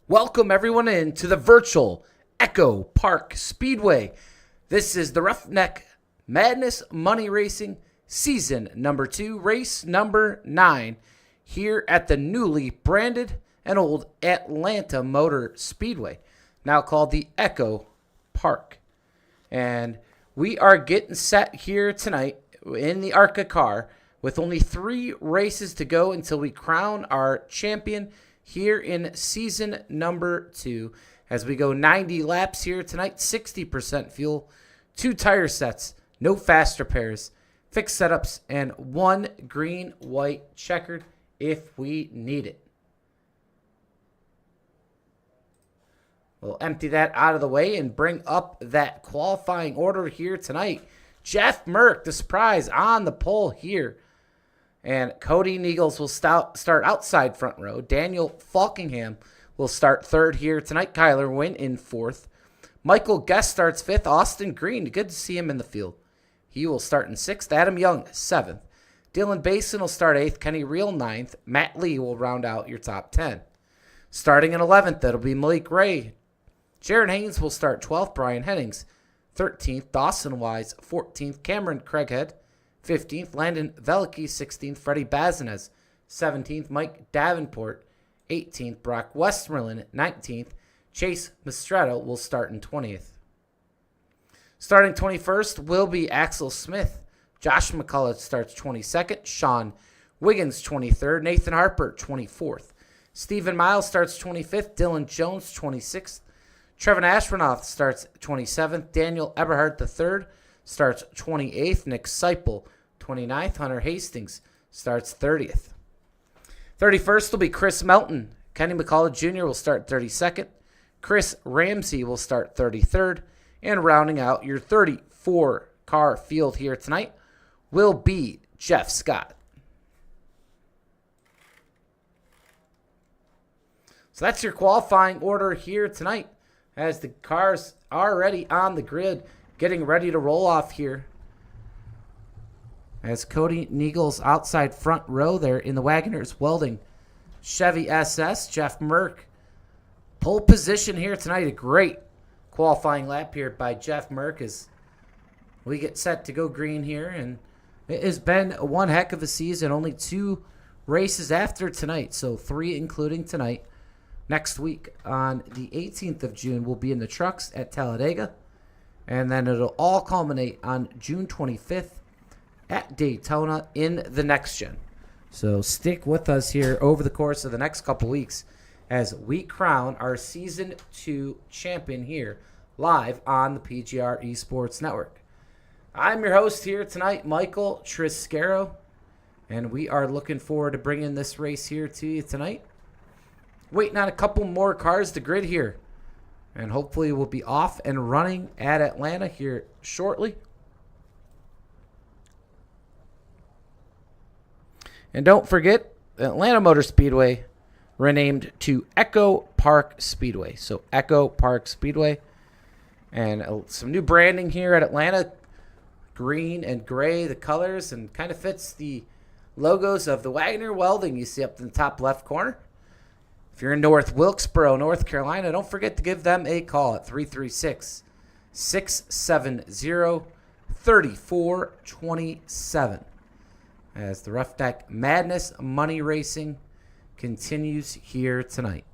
Welcome everyone in to the virtual Echo Park Speedway. This is the Ruff Neck Madness Money Racing Season number 2, race number 9, here at the newly branded and old Atlanta Motor Speedway, now called the Echo Park. And we are getting set here tonight in the ARCA car with only 3 races to go until we crown our champion here in season number 2, as we go 90 laps here tonight, 60% fuel, 2 tire sets, no fast repairs, fixed setups, and 1 green, white, checkered if we need it. We'll empty that out of the way and bring up that qualifying order here tonight. Jeff Merck, the surprise, on the pole here. And Cody Neagles will start outside front row. Daniel Falkingham will start third here tonight. Kyler Wynn in fourth. Michael Guest starts fifth. Austin Green, good to see him in the field. He will start in sixth. Adam Young, seventh. Dylan Basin will start eighth. Kenny Reel, ninth. Matt Lee will round out your top 10. Starting in 11th, that'll be Malik Ray. Jaron Haynes will start 12th. Brian Hennings, 13th. Dawson Wise, 14th. Cameron Craighead, 15th, Landon Velicki, 16th, Freddie Bazinez, 17th, Mike Davenport, 18th, Brock Westmoreland, 19th, Chase Mistretto will start in 20th. Starting 21st will be Axel Smith. Josh McCullough starts 22nd, Sean Wiggins, 23rd, Nathan Harper, 24th. Stephen Miles starts 25th, Dylan Jones, 26th. Trevin Ashburnoff starts 27th, Daniel Eberhardt III starts 28th, Nick Seipel, 29th. Hunter Hastings starts 30th. 31st will be Chris Melton. Kenny McCullough Jr. will start 32nd. Chris Ramsey will start 33rd. And rounding out your 34-car field here tonight will be Jeff Scott. So that's your qualifying order here tonight, as the cars are already on the grid, getting ready to roll off here. As Cody Neagles outside front row there in the Wagoners, Welding, Chevy SS, Jeff Merck. Pole position here tonight. A great qualifying lap here by Jeff Merck as we get set to go green here. And it has been one heck of a season. Only 2 races after tonight, so 3 including tonight. Next week on the 18th of June, we'll be in the trucks at Talladega. And then it'll all culminate on June 25th at Daytona in the Next Gen. So stick with us here over the course of the next couple weeks as we crown our Season 2 champion here live on the PGR eSports Network. I'm your host here tonight, Michael Triscaro, and we are looking forward to bringing this race here to you tonight. Waiting on a couple more cars to grid here. And hopefully we'll be off and running at Atlanta here shortly. And don't forget, Atlanta Motor Speedway renamed to Echo Park Speedway. So Echo Park Speedway. And some new branding here at Atlanta. Green and gray, the colors, and kind of fits the logos of the Wagoner Welding you see up in the top left corner. If you're in North Wilkesboro, North Carolina, don't forget to give them a call at 336-670-3427 as the Ruff Neck Madness Money Racing continues here tonight.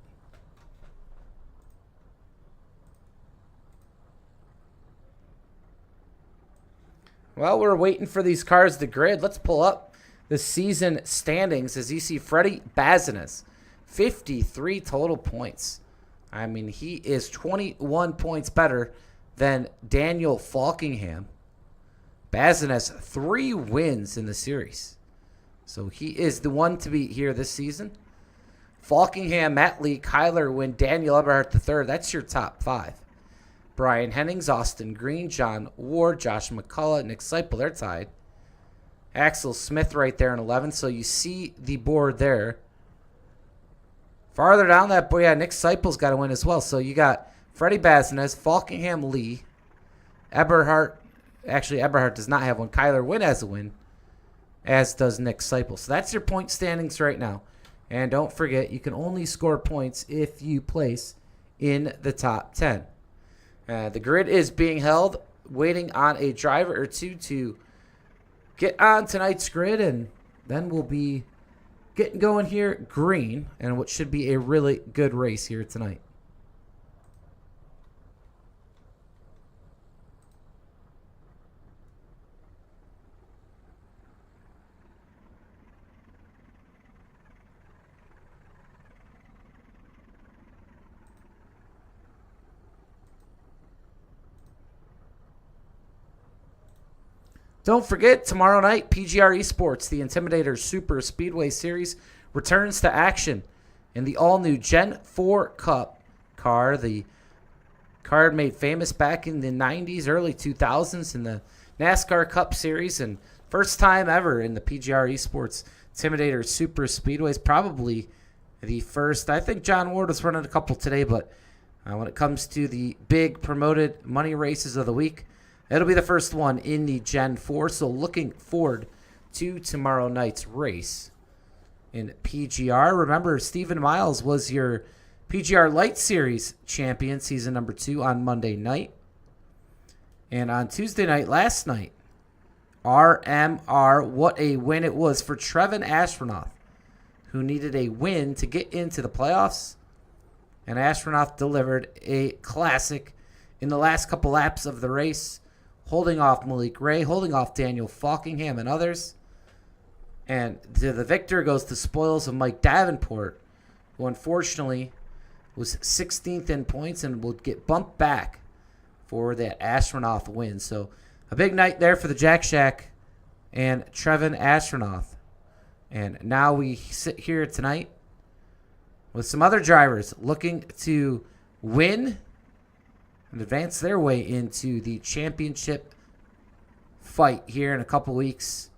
Well, we're waiting for these cars to grid. Let's pull up the season standings as you see Freddie Bazinez. 53 total points. I mean, he is 21 points better than Daniel Falkingham. Bazin has 3 wins in the series. So he is the one to beat here this season. Falkingham, Matt Lee, Kyler Wynn, Daniel Eberhardt III. That's your top 5. Brian Hennings, Austin Green, John Ward, Josh McCullough, Nick Seipel, they're tied. Axel Smith right there in 11. So you see the board there. Farther down that board, yeah, Nick Seipel's got to win as well. So you got Freddie Bazinez, Falkingham, Lee, Eberhardt. Actually, Eberhardt does not have one. Kyler Wynn has a win, as does Nick Seipel. So that's your point standings right now. And don't forget, you can only score points if you place in the top 10. The grid is being held, waiting on a driver or two to get on tonight's grid, and then we'll be getting going here green, and what should be a really good race here tonight. Don't forget, tomorrow night, PGR eSports, the Intimidator Super Speedway Series, returns to action in the all-new Gen 4 Cup car. The car made famous back in the 90s, early 2000s in the NASCAR Cup Series, and first time ever in the PGR eSports Intimidator Super Speedways. Probably the first. I think John Ward was running a couple today, but when it comes to the big promoted money races of the week, it'll be the first one in the Gen 4, so looking forward to tomorrow night's race in PGR. Remember, Stephen Miles was your PGR Light Series champion, season number 2, on Monday night. And on Tuesday night, last night, RNR, what a win it was for Trevin Astronaut, who needed a win to get into the playoffs. And Astronaut delivered a classic in the last couple laps of the race, holding off Malik Ray, holding off Daniel Falkingham and others. And to the victor goes the spoils of Mike Davenport, who unfortunately was 16th in points and will get bumped back for that Astronaut win. So a big night there for the Jack Shack and Trevin Astronaut. And now we sit here tonight with some other drivers looking to win and advance their way into the championship fight here in a couple weeks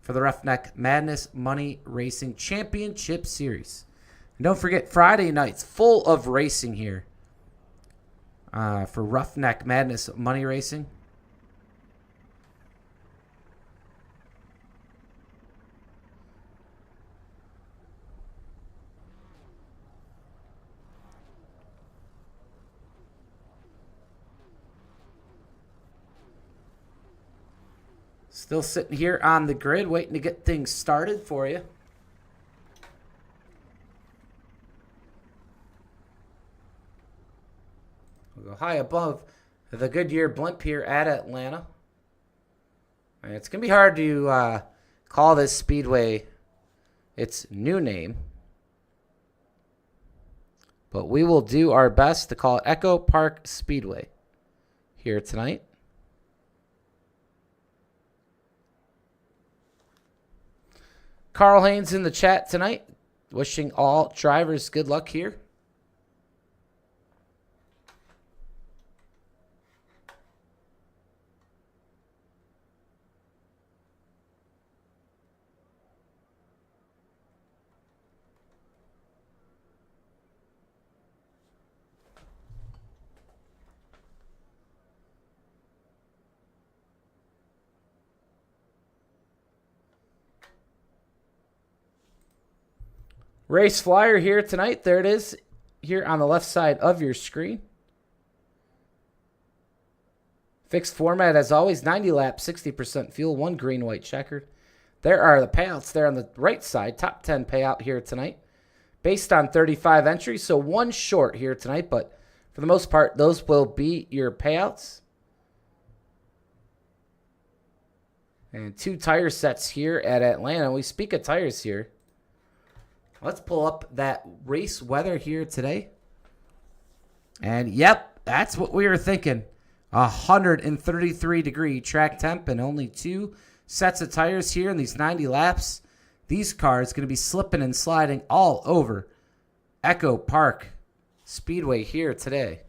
for the Ruff Neck Madness Money Racing Championship Series. And don't forget, Friday nights full of racing here for Ruff Neck Madness Money Racing. Still sitting here on the grid, waiting to get things started for you. We'll go high above the Goodyear blimp here at Atlanta. And it's going to be hard to call this speedway its new name, but we will do our best to call it Echo Park Speedway here tonight. Carl Haynes in the chat tonight, wishing all drivers good luck here. Race flyer here tonight. There it is here on the left side of your screen. Fixed format as always, 90 laps, 60% fuel, 1 green, white checkered. There are the payouts there on the right side. Top 10 payout here tonight. Based on 35 entries, so 1 short here tonight, but for the most part, those will be your payouts. And 2 tire sets here at Atlanta. We speak of tires here. Let's pull up that race weather here today. And yep, that's what we were thinking. 133-degree track temp and only 2 sets of tires here in these 90 laps. These cars going to be slipping and sliding all over Echo Park Speedway here today.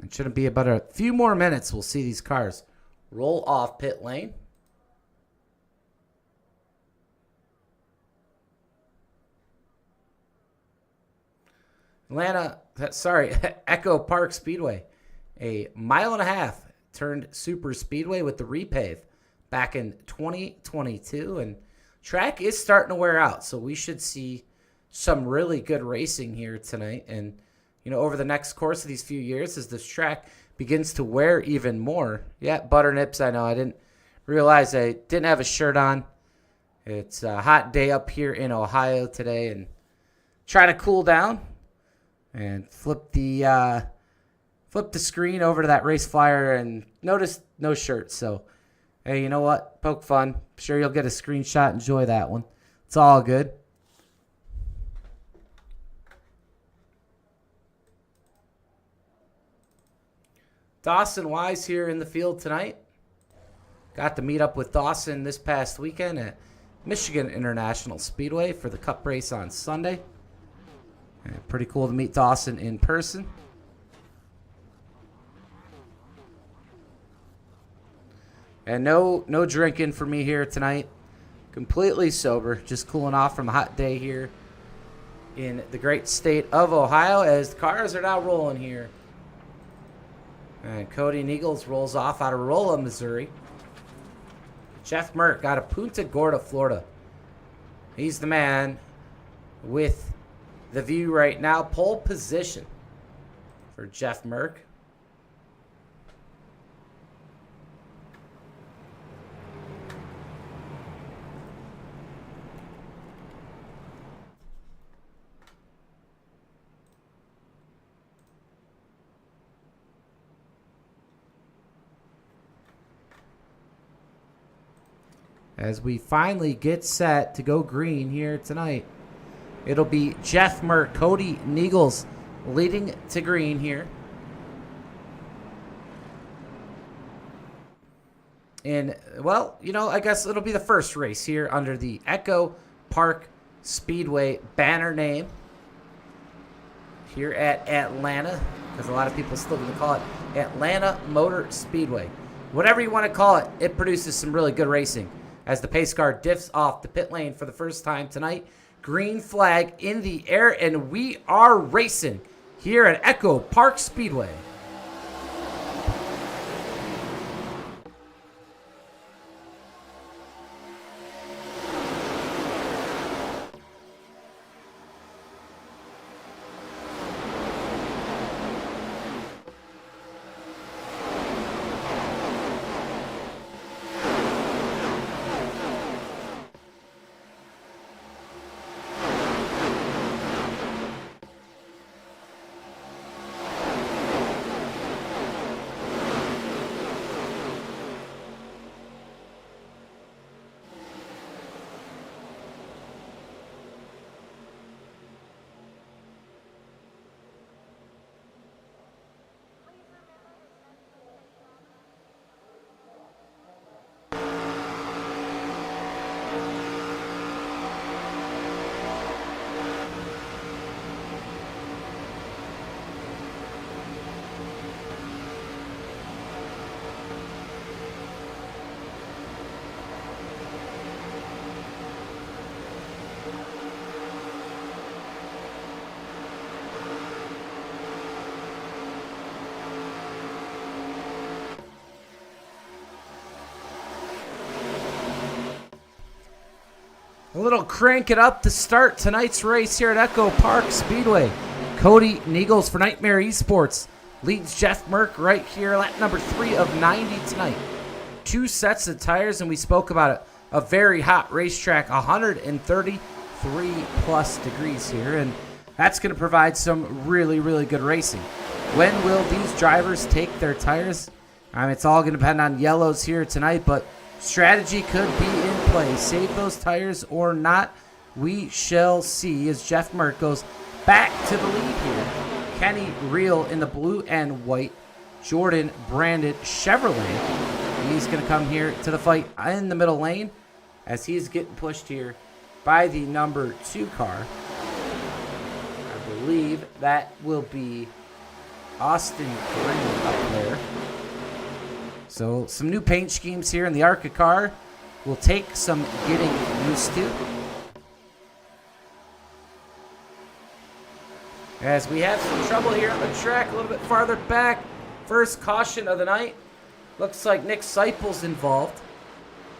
It shouldn't be about a few more minutes. We'll see these cars roll off pit lane. Echo Park Speedway. A 1.5 mile turned super speedway with the repave back in 2022. And track is starting to wear out, so we should see some really good racing here tonight. And, over the next course of these few years as this track begins to wear even more. Yeah, butter nips, I know. I didn't realize I didn't have a shirt on. It's a hot day up here in Ohio today, and trying to cool down and flip the screen over to that race flyer and notice no shirt. So, hey, you know what? Poke fun. I'm sure you'll get a screenshot. Enjoy that one. It's all good. Dawson Wise here in the field tonight. Got to meet up with Dawson this past weekend at Michigan International Speedway for the Cup race on Sunday. And pretty cool to meet Dawson in person. And no drinking for me here tonight. Completely sober. Just cooling off from a hot day here in the great state of Ohio as the cars are now rolling here. And Cody Neagles rolls off out of Rolla, Missouri. Jeff Merck out of Punta Gorda, Florida. He's the man with the view right now. Pole position for Jeff Merck. As we finally get set to go green here tonight, it'll be Jeff Merck, Cody Neagles leading to green here. And, well, I guess it'll be the first race here under the Echo Park Speedway banner name here at Atlanta, because a lot of people still going to call it Atlanta Motor Speedway. Whatever you want to call it, it produces some really good racing. As the pace car diffs off the pit lane for the first time tonight. Green flag in the air, and we are racing here at Echo Park Speedway. A little crank it up to start tonight's race here at Echo Park Speedway. Cody Neagles for Nightmare Esports leads Jeff Merck right here, lap number 3 of 90 tonight. 2 sets of tires, and we spoke about it. A very hot racetrack, 133 plus degrees here, and that's going to provide some really, really good racing. When will these drivers take their tires? It's all going to depend on yellows here tonight, but strategy could be in play. Save those tires or not, we shall see as Jeff Merck goes back to the lead here. Kenny Reel in the blue and white. Jordan branded Chevrolet. He's going to come here to the fight in the middle lane as he's getting pushed here by the number 2 car. I believe that will be Austin Green up there. So some new paint schemes here in the ARCA car will take some getting used to. As we have some trouble here on the track, a little bit farther back. First caution of the night. Looks like Nick Seipel's involved.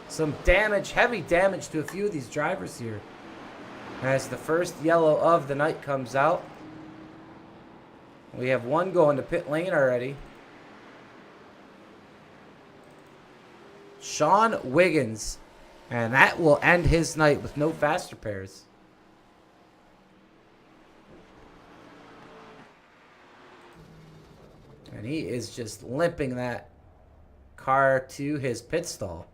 Some damage, heavy damage to a few of these drivers here. As the first yellow of the night comes out. We have one going to pit lane already. Sean Wiggins. And that will end his night with no fast repairs. And he is just limping that car to his pit stall.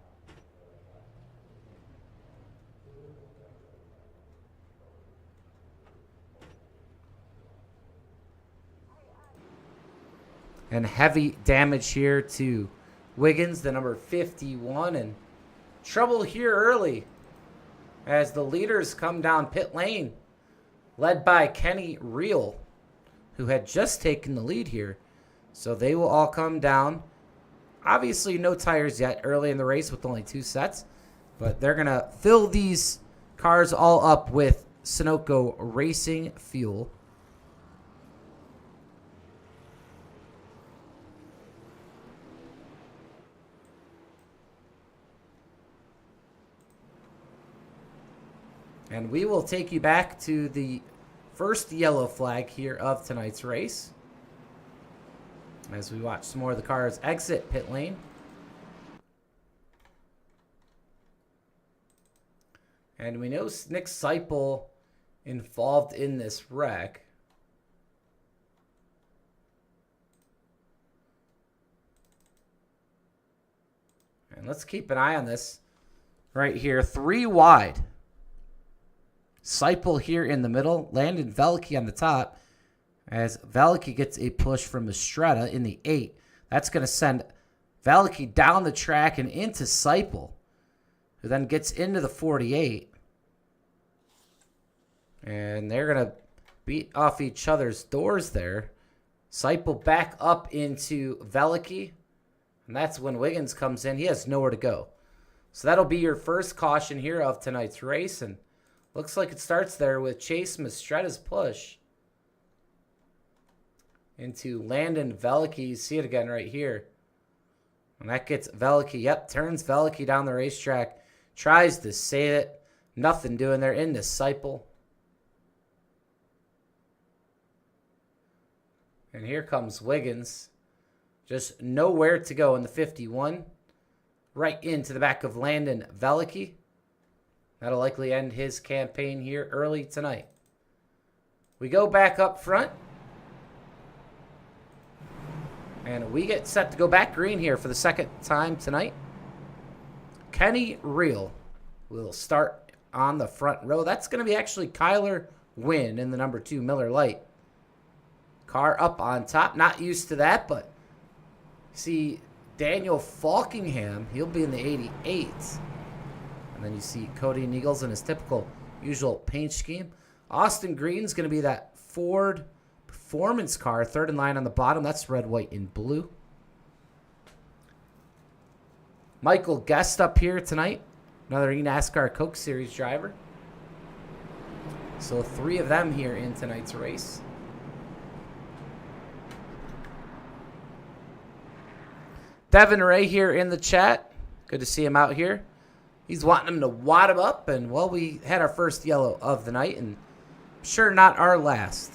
And heavy damage here to Wiggins, the number 51. And trouble here early as the leaders come down pit lane. Led by Kenny Reel, who had just taken the lead here. So they will all come down. Obviously no tires yet early in the race with only 2 sets. But they're going to fill these cars all up with Sunoco Racing fuel. And we will take you back to the first yellow flag here of tonight's race. As we watch some more of the cars exit pit lane. And we know Nick Seipel involved in this wreck. And let's keep an eye on this right here. 3 wide. Seipel here in the middle. Landon Veliky on the top. As Veliky gets a push from Estrada in the 8. That's going to send Veliky down the track and into Seipel, who then gets into the 48. And they're going to beat off each other's doors there. Seipel back up into Veliky. And that's when Wiggins comes in. He has nowhere to go. So that'll be your first caution here of tonight's race. And looks like it starts there with Chase Mistretta's push into Landon Veliky. You see it again right here. And that gets Veliky. Yep, turns Veliky down the racetrack. Tries to save it. Nothing doing there into Seipel. And here comes Wiggins. Just nowhere to go in the 51. Right into the back of Landon Veliky. That'll likely end his campaign here early tonight. We go back up front. And we get set to go back green here for the second time tonight. Kenny Reel will start on the front row. That's going to be actually Kyler Wynn in the number 2 Miller Lite. Car up on top. Not used to that, but see Daniel Falkingham. He'll be in the 88. And then you see Cody Niegels in his typical usual paint scheme. Austin Green's going to be that Ford Performance car, third in line on the bottom. That's red, white, and blue. Michael Guest up here tonight. Another eNASCAR Coke Series driver. So 3 of them here in tonight's race. Devin Ray here in the chat. Good to see him out here. He's wanting him to wad him up. And, well, we had our first yellow of the night. And I'm sure not our last.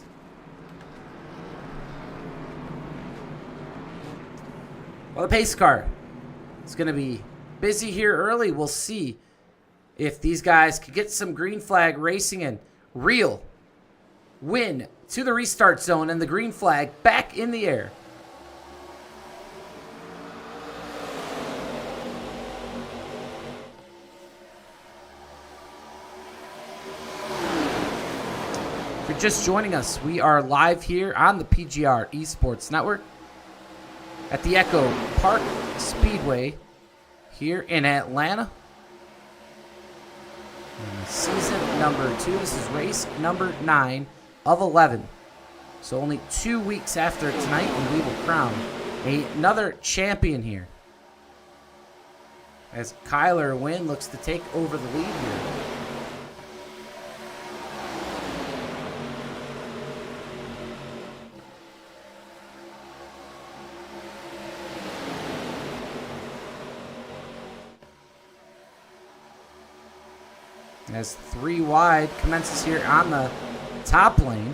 Well, the pace car is going to be busy here early. We'll see if these guys can get some green flag racing and Reel win to the restart zone and the green flag back in the air. If you're just joining us, we are live here on the PGR eSports Network at the Echo Park Speedway here in Atlanta. And season number 2. This is race number 9 of 11. So only 2 weeks after tonight, and we will crown another champion here. As Kyler Wynn looks to take over the lead here. As 3 wide commences here on the top lane.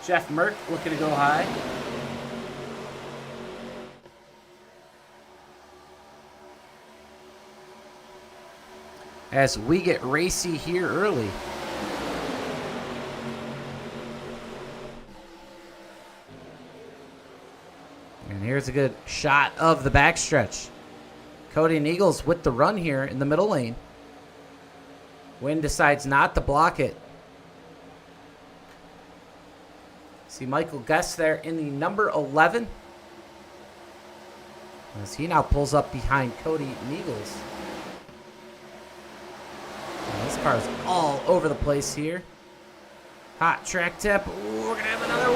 Jeff Merck looking to go high. As we get racy here early. And here's a good shot of the backstretch. Cody and Eagles with the run here in the middle lane. Wynn decides not to block it. See Michael Guest there in the number 11. As he now pulls up behind Cody and Eagles. This car's all over the place here. Hot track tip. Ooh, we're going to have another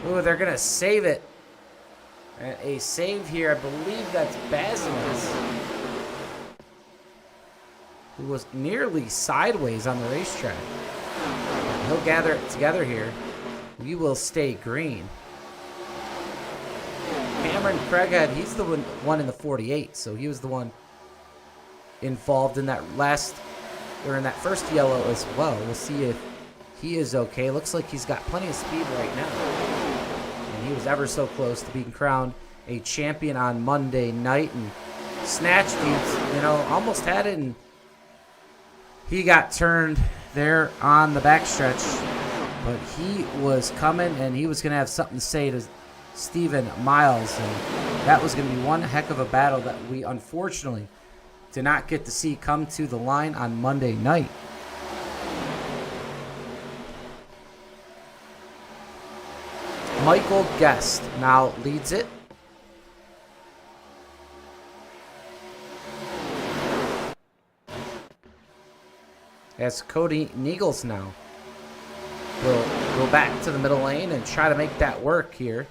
one. Ooh, they're going to save it. And a save here. I believe that's Bazinus, who was nearly sideways on the racetrack. He'll gather it together here. We will stay green. Cameron Craighead, he's the one in the 48, so he was the one involved in that in that first yellow as well. We'll see if he is okay. Looks like he's got plenty of speed right now. And he was ever so close to being crowned a champion on Monday night. And Snatch Dudes, almost had it, and he got turned there on the backstretch. But he was coming, and he was going to have something to say to Stephen Miles. And that was going to be one heck of a battle that we unfortunately did not get to see come to the line on Monday night. Michael Guest now leads it. As Cody Neagles now will go back to the middle lane and try to make that work here.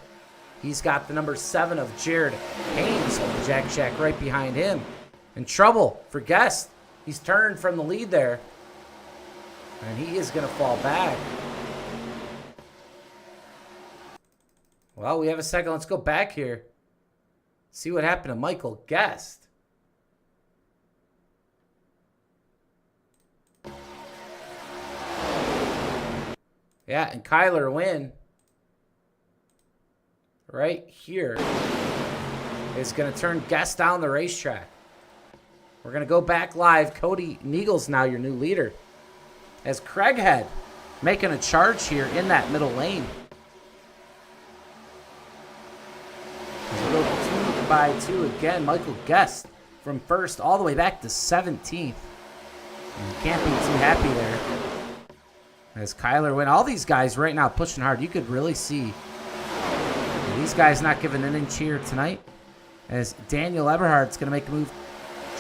He's got the number 7 of Jared Haynes of the Jack Shack right behind him. In trouble for Guest. He's turned from the lead there. And he is going to fall back. Well, we have a second. Let's go back here. See what happened to Michael Guest. Yeah, and Kyler Wynn right here is going to turn Guest down the racetrack. We're going to go back live. Cody Neagles now your new leader. As Craighead making a charge here in that middle lane. As we go 2 by 2 again. Michael Guest from first all the way back to 17th. And you can't be too happy there. As Kyler Wynn, all these guys right now pushing hard. You could really see these guys not giving an inch here tonight. As Daniel Eberhardt's going to make a move.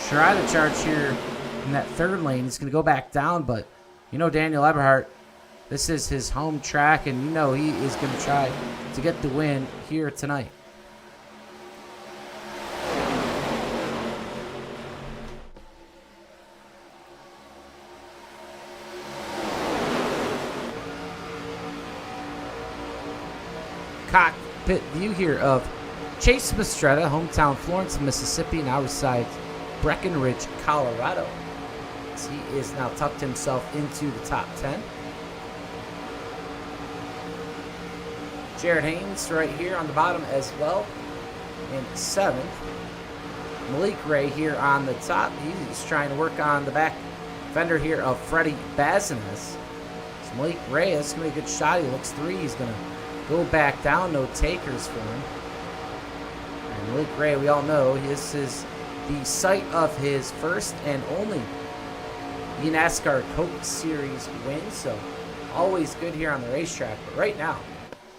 Try to charge here in that third lane. He's going to go back down, but Daniel Eberhardt, this is his home track, and he is going to try to get the win here tonight. Cockpit view here of Chase Mistretta, hometown Florence, Mississippi, now resides Breckenridge, Colorado. As he is now tucked himself into the top 10. Jared Haynes right here on the bottom as well in 7th. Malik Ray here on the top. He's trying to work on the back fender here of Freddie Bazinus. So Malik Ray, that's going to be a good shot. He looks 3. He's going to go back down. No takers for him. And Malik Ray, we all know, this is the site of his first and only NASCAR Coke Series win. So always good here on the racetrack. But right now,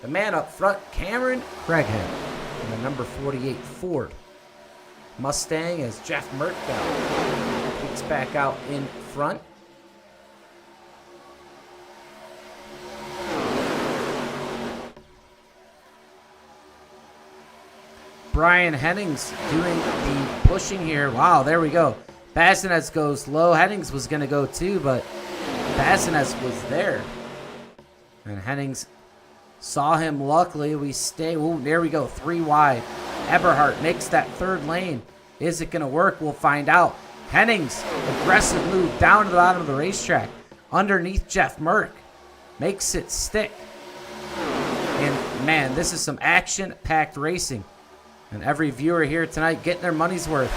the man up front, Cameron Craighead, and the number 48 Ford Mustang, as Jeff Merkdown peeks back out in front. Brian Hennings doing the pushing here. Wow, there we go. Bazinez goes low. Hennings was going to go too, but Bazinez was there. And Hennings saw him. Luckily, we stay. Oh, there we go. 3 wide. Eberhardt makes that third lane. Is it going to work? We'll find out. Henning's aggressive move down to the bottom of the racetrack underneath Jeff Merck. Makes it stick. And, man, this is some action-packed racing. And every viewer here tonight getting their money's worth.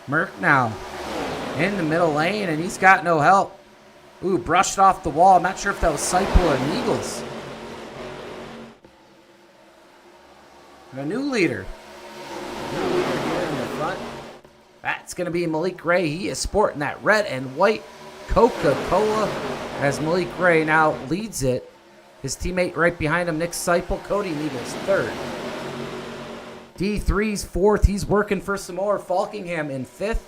Merck now in the middle lane, and he's got no help. Ooh, brushed off the wall. I'm not sure if that was Seipel or Eagles. And a new leader. New leader here in the front. That's going to be Malik Gray. He is sporting that red and white Coca-Cola as Malik Gray now leads it. His teammate right behind him, Nick Seipel. Cody Needles third. D3's fourth. He's working for some more. Falkingham in fifth.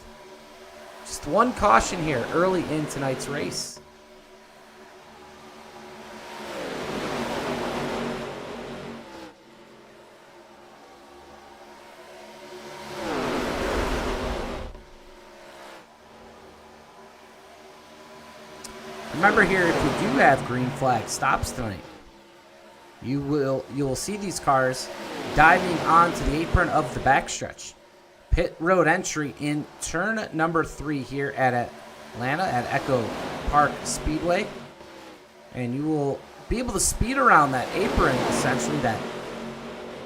Just one caution here early in tonight's race. Remember here, if you do have green flag stops tonight, you will see these cars diving onto the apron of the backstretch. Pit road entry in turn number 3 here at Atlanta at Echo Park Speedway. And you will be able to speed around that apron, essentially, that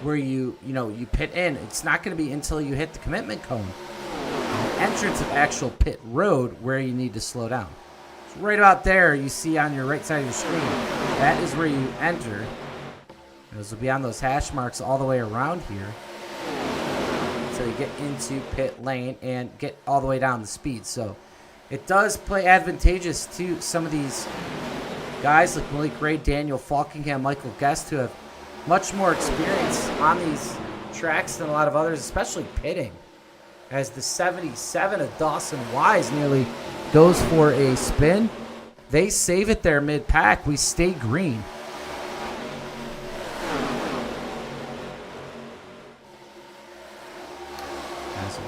where you pit in. It's not going to be until you hit the commitment cone. The entrance of actual pit road where you need to slow down. So right about there, you see on your right side of your screen, that is where you enter. Those will be on those hash marks all the way around here. So you get into pit lane and get all the way down the speed. So it does play advantageous to some of these guys like Malik Gray, Daniel Falkingham, Michael Guest, who have much more experience on these tracks than a lot of others, especially pitting. As the 77 of Dawson Wise nearly goes for a spin. They save it there mid-pack. We stay green.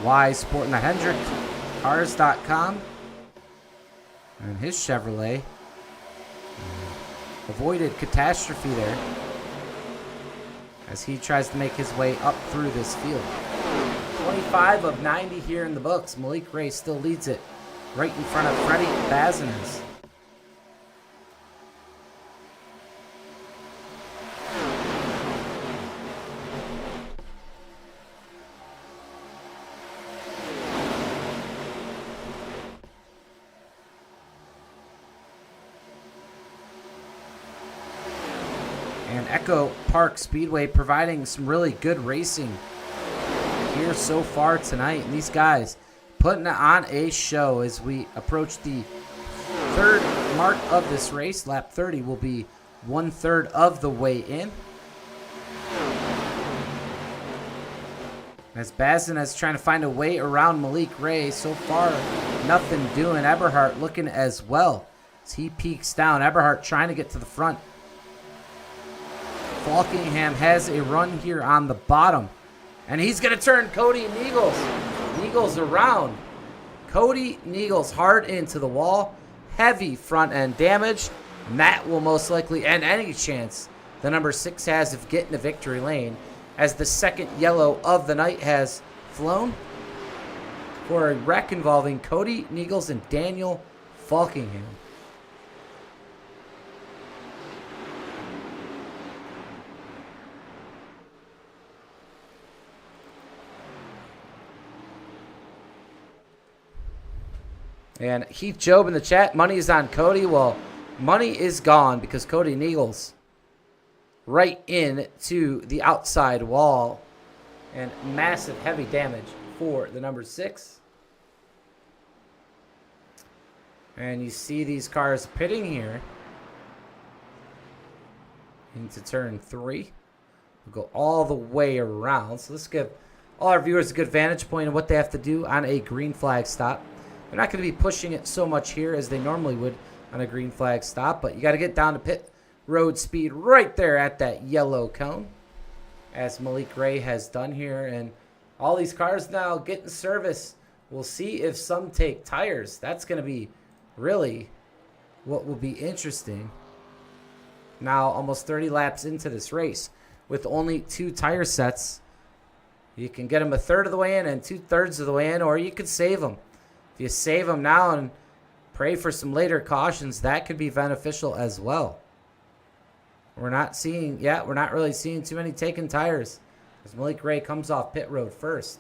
Wise sporting the Hendrick Cars.com and his Chevrolet avoided catastrophe there as he tries to make his way up through this field. 25 of 90 here in the books. Malik Gray still leads it right in front of Freddie Bazinas. And Echo Park Speedway providing some really good racing here so far tonight. And these guys putting on a show as we approach the third mark of this race. Lap 30 will be 1/3 of the way in. As Bazinas trying to find a way around Malik Gray. So far, nothing doing. Eberhardt looking as well as he peeks down. Eberhardt trying to get to the front. Falkingham has a run here on the bottom. And he's going to turn Cody Neagles. Neagles around. Cody Neagles hard into the wall. Heavy front end damage. And that will most likely end any chance the number 6 has of getting to victory lane, as the second yellow of the night has flown for a wreck involving Cody Neagles and Daniel Falkingham. And Heath Job in the chat, money is on Cody. Well, money is gone because Cody Neagles right into the outside wall. And massive heavy damage for the number 6. And you see these cars pitting here into turn 3. We'll go all the way around. So let's give all our viewers a good vantage point of what they have to do on a green flag stop. They're not going to be pushing it so much here as they normally would on a green flag stop, but you got to get down to pit road speed right there at that yellow cone, as Malik Gray has done here. And all these cars now getting service We'll see if some take tires. That's going to be really what will be interesting. Now, almost 30 laps into this race, with only 2 tire sets, you can get them a third of the way in and 2/3 of the way in, or you could save them. If you save them now and pray for some later cautions, that could be beneficial as well. We're not really seeing too many taking tires, as Malik Ray comes off pit road first.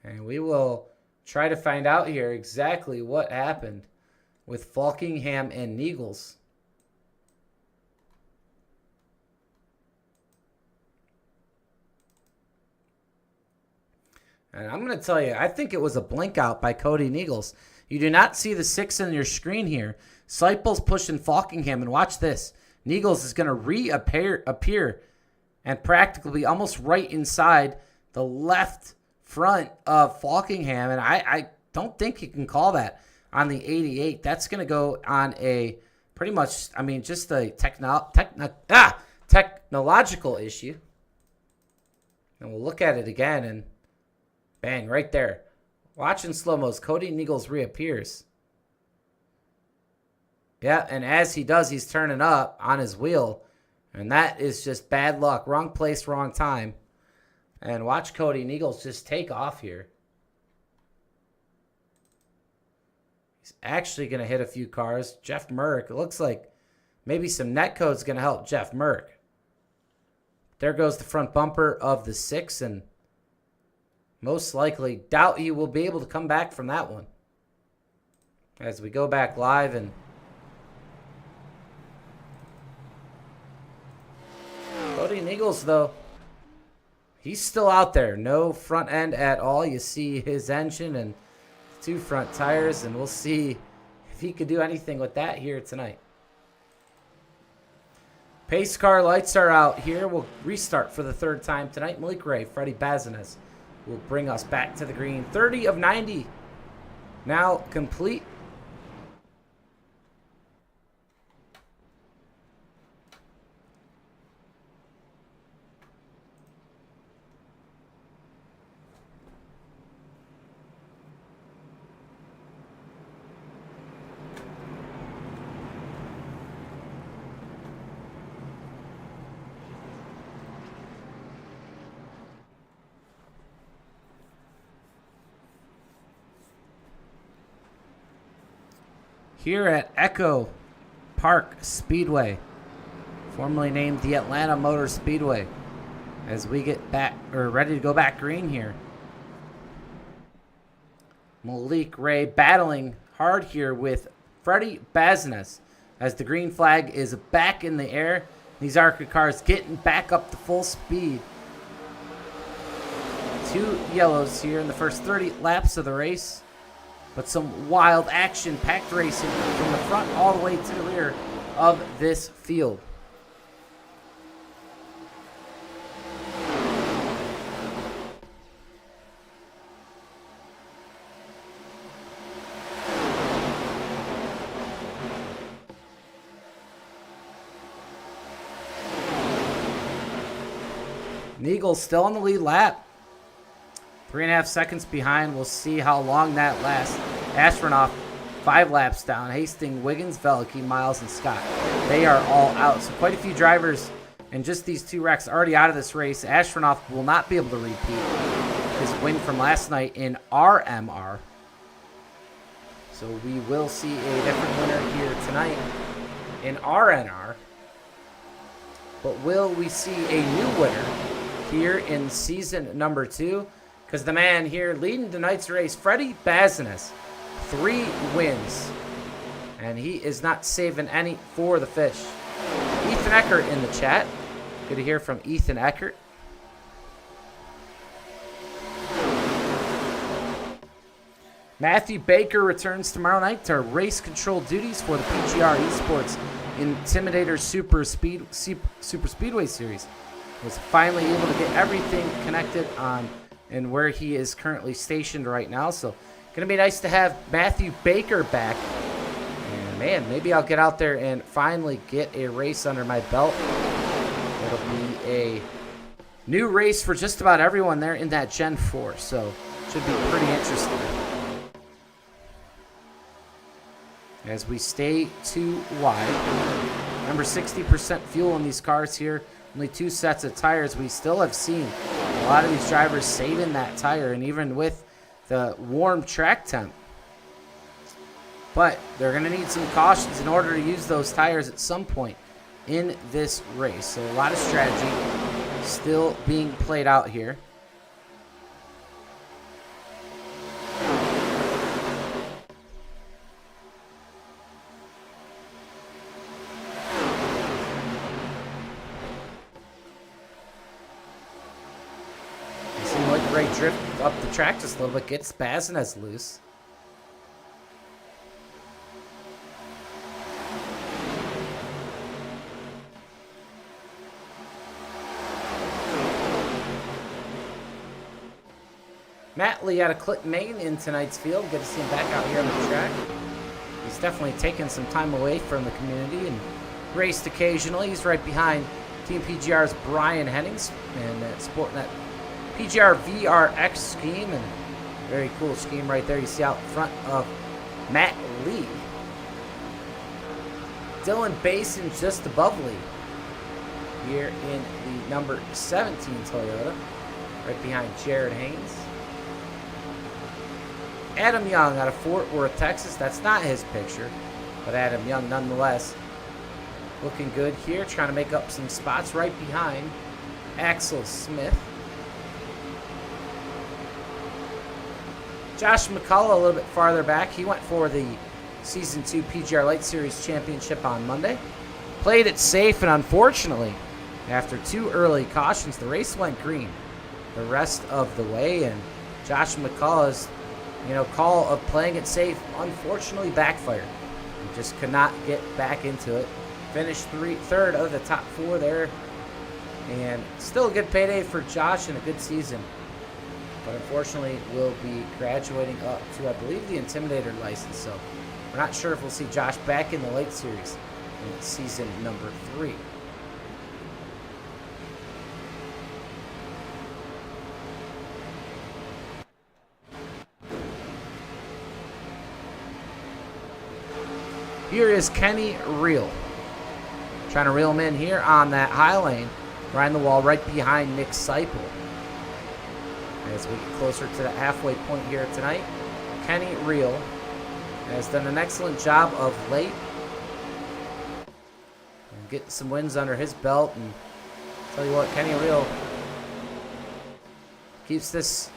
And we will try to find out here exactly what happened with Falkingham and Neagles. And I'm going to tell you, I think it was a blink out by Cody Neagles. You do not see the 6 on your screen here. Seipel's pushing Falkingham, and watch this. Neagles is going to reappear and practically almost right inside the left front of Falkingham, and I don't think you can call that on the 88. That's going to go on a pretty much, I mean, just a technological issue. And we'll look at it again, and bang, right there. Watch in slow-mos, Cody Neagles reappears. Yeah, and as he does, he's turning up on his wheel, and that is just bad luck. Wrong place, wrong time. And watch Cody Neagles just take off here. He's actually going to hit a few cars. Jeff Merck, it looks like maybe some netcode's going to help Jeff Merck. There goes the front bumper of the 6, and most likely doubt he will be able to come back from that one. As we go back live, and Cody Neagles, though, he's still out there. No front end at all. You see his engine and 2 front tires, and we'll see if he could do anything with that here tonight. Pace car lights are out here. We'll restart for the 3rd time tonight. Malik Ray, Freddie Bazinas will bring us back to the green. 30 of 90 now complete. Here at Echo Park Speedway, formerly named the Atlanta Motor Speedway, as we get back or ready to go back green here. Malik Ray battling hard here with Freddie Bazinas as the green flag is back in the air. These ARCA cars getting back up to full speed. 2 yellows here in the first 30 laps of the race. But some wild action, packed racing from the front all the way to the rear of this field. Neagles still on the lead lap. 3.5 seconds behind. We'll see how long that lasts. Astronaut 5 laps down. Hastings, Wiggins, Veliky, Miles, and Scott. They are all out. So quite a few drivers and just these 2 wrecks already out of this race. Astronaut will not be able to repeat his win from last night in RMR. So we will see a different winner here tonight in RNR. But will we see a new winner here in season number 2? Because the man here leading tonight's race, Freddie Bazinas, 3 wins. And he is not saving any for the fish. Ethan Eckert in the chat. Good to hear from Ethan Eckert. Matthew Baker returns tomorrow night to race control duties for the PGR eSports Intimidator Super Speedway Series. Was finally able to get everything connected on and where he is currently stationed right now. So going to be nice to have Matthew Baker back. And Man, maybe I'll get out there and finally get a race under my belt. It'll be a new race for just about everyone there in that Gen 4, so should be pretty interesting. As we stay too wide. Remember, 60% fuel in these cars here. Only 2 sets of tires. We still have seen a lot of these drivers saving that tire, and even with the warm track temp. But they're going to need some cautions in order to use those tires at some point in this race. So a lot of strategy still being played out here. Great drift up the track just a little bit, gets Bazinez loose. Matt Lee out of Clip Main in tonight's field. Good to see him back out here on the track. He's definitely taken some time away from the community and raced occasionally. He's right behind Team PGR's Brian Hennings and sporting that PGR VRX scheme, and very cool scheme right there. You see out front of Matt Lee. Dylan Basin just above Lee here in the number 17 Toyota, right behind Jared Haynes. Adam Young out of Fort Worth, Texas. That's not his picture, but Adam Young nonetheless looking good here, trying to make up some spots right behind Axel Smith. Josh McCullough a little bit farther back. He went for the Season 2 PGR Light Series Championship on Monday. Played it safe, and unfortunately, after 2 early cautions, the race went green the rest of the way, and Josh McCullough's call of playing it safe unfortunately backfired. He just could not get back into it. Finished third of the top 4 there, and still a good payday for Josh and a good season. But unfortunately, will be graduating up to, I believe, the Intimidator license. So we're not sure if we'll see Josh back in the Light Series in season number 3. Here is Kenny Reel. Trying to reel him in here on that high lane. Behind the wall, right behind Nick Seipel. As we get closer to the halfway point here tonight, Kenny Reel has done an excellent job of late. And getting some wins under his belt. And tell you what, Kenny Reel keeps this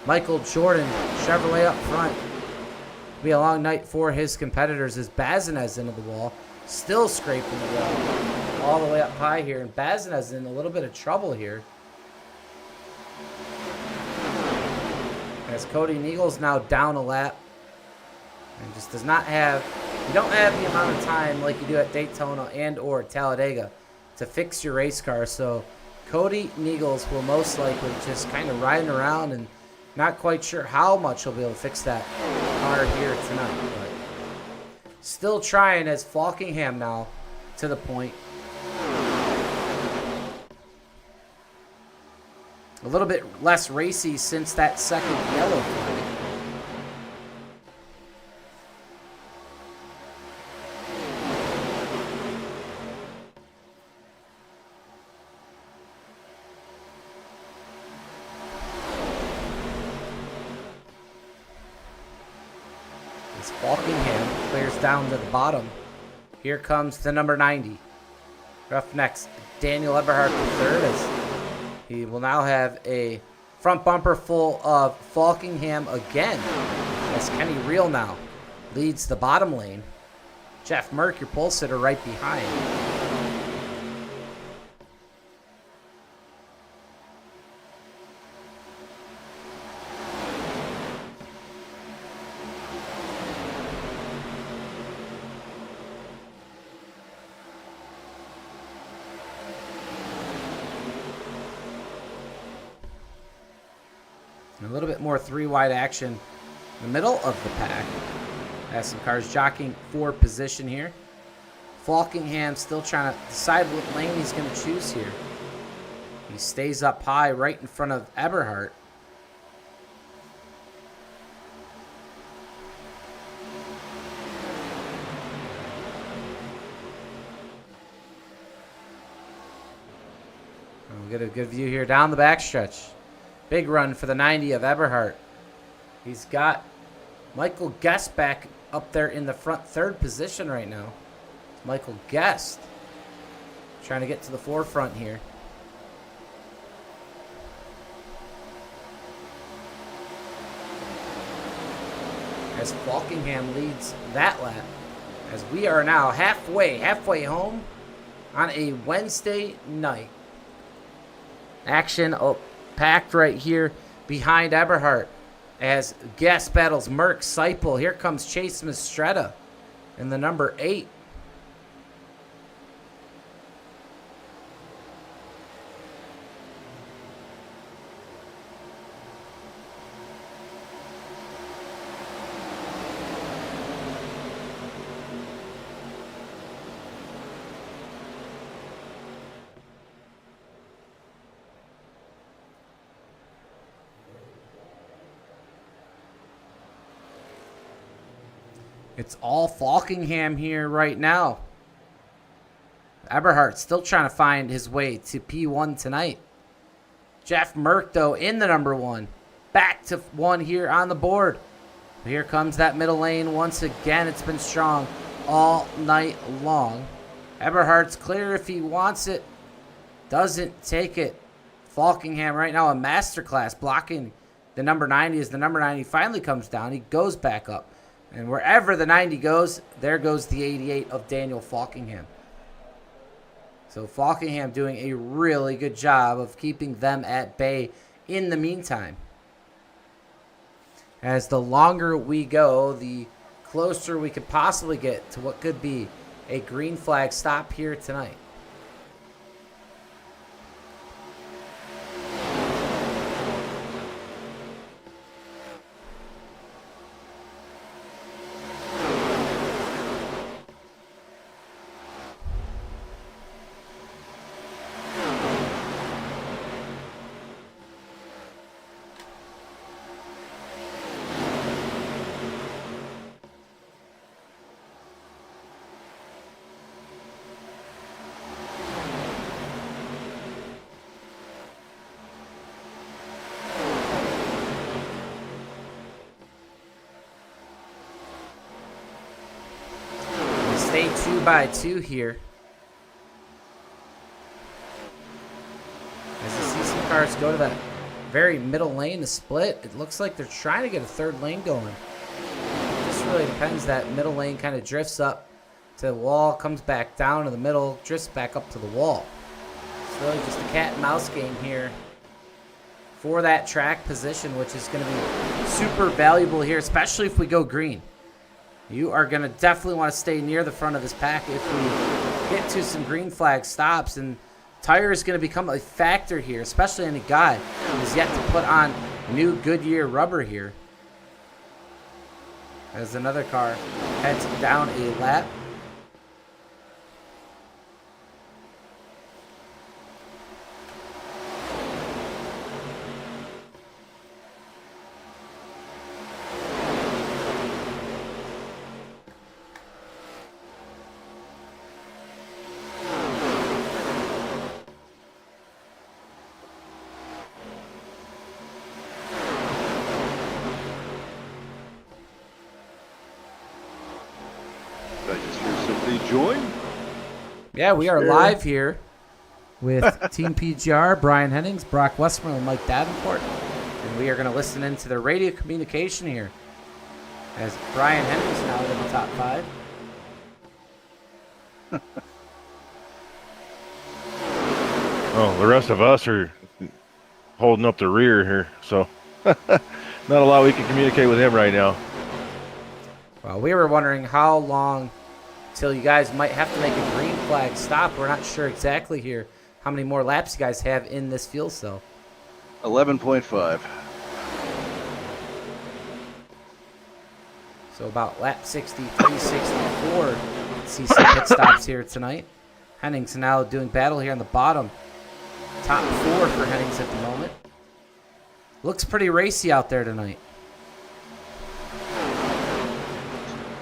Michael Jordan Chevrolet up front. It'll be a long night for his competitors as Bazinez into the wall. Still scraping the wall all the way up high here. And Bazinez in a little bit of trouble here. As Cody Neagle's now down a lap and just does not have, you don't have the amount of time like you do at Daytona and or Talladega to fix your race car. So Cody Neagles will most likely just kind of riding around and not quite sure how much he'll be able to fix that car here tonight. But still trying as Falkingham now to the point. A little bit less racy since that second yellow flag. As Falkingham clears down to the bottom. Here comes the number 90. Ruff Neck's Daniel Eberhardt III as he will now have a front bumper full of Falkingham again. As Kenny Reel now leads the bottom lane. Jeff Merck, your pole sitter, right behind. A little bit more 3-wide action in the middle of the pack. Has some cars jockeying for position here. Falkingham still trying to decide what lane he's going to choose here. He stays up high right in front of Eberhardt. We'll get a good view here down the backstretch. Big run for the 90 of Eberhardt. He's got Michael Guest back up there in the front third position right now. Michael Guest trying to get to the forefront here. As Falkingham leads that lap, as we are now halfway home on a Wednesday night. Action packed right here behind Eberhardt as Guest battles Merck Seipel. Here comes Chase Mistretta in the number 8. It's all Falkingham here right now. Eberhardt still trying to find his way to P1 tonight. Jeff Merck, though, in the number 1. Back to 1 here on the board. Here comes that middle lane once again. It's been strong all night long. Eberhardt's clear if he wants it. Doesn't take it. Falkingham right now a masterclass blocking the number 90 as the number 90 finally comes down. He goes back up. And wherever the 90 goes, there goes the 88 of Daniel Falkingham. So Falkingham doing a really good job of keeping them at bay in the meantime. As the longer we go, the closer we could possibly get to what could be a green flag stop here tonight. Stay 2x2 here. As you see some cars go to that very middle lane to split, it looks like they're trying to get a third lane going. It just really depends. That middle lane kind of drifts up to the wall, comes back down to the middle, drifts back up to the wall. It's really just a cat and mouse game here for that track position, which is going to be super valuable here, especially if we go green. You are going to definitely want to stay near the front of this pack if we get to some green flag stops. And tire is going to become a factor here, especially in a guy who's yet to put on new Goodyear rubber here. As another car heads down a lap. Yeah, we are live here with Team PGR, Brian Hennings, Brock Westmoreland, and Mike Davenport. And we are going to listen into the radio communication here as Brian Hennings now in the top 5. Oh, the rest of us are holding up the rear here, so not a lot we can communicate with him right now. Well, we were wondering how long till you guys might have to make a green flag stop. We're not sure exactly here how many more laps you guys have in this fuel cell. 11.5. So about lap 63, 64. See some pit stops here tonight. Hennings now doing battle here on the bottom. Top 4 for Hennings at the moment. Looks pretty racy out there tonight.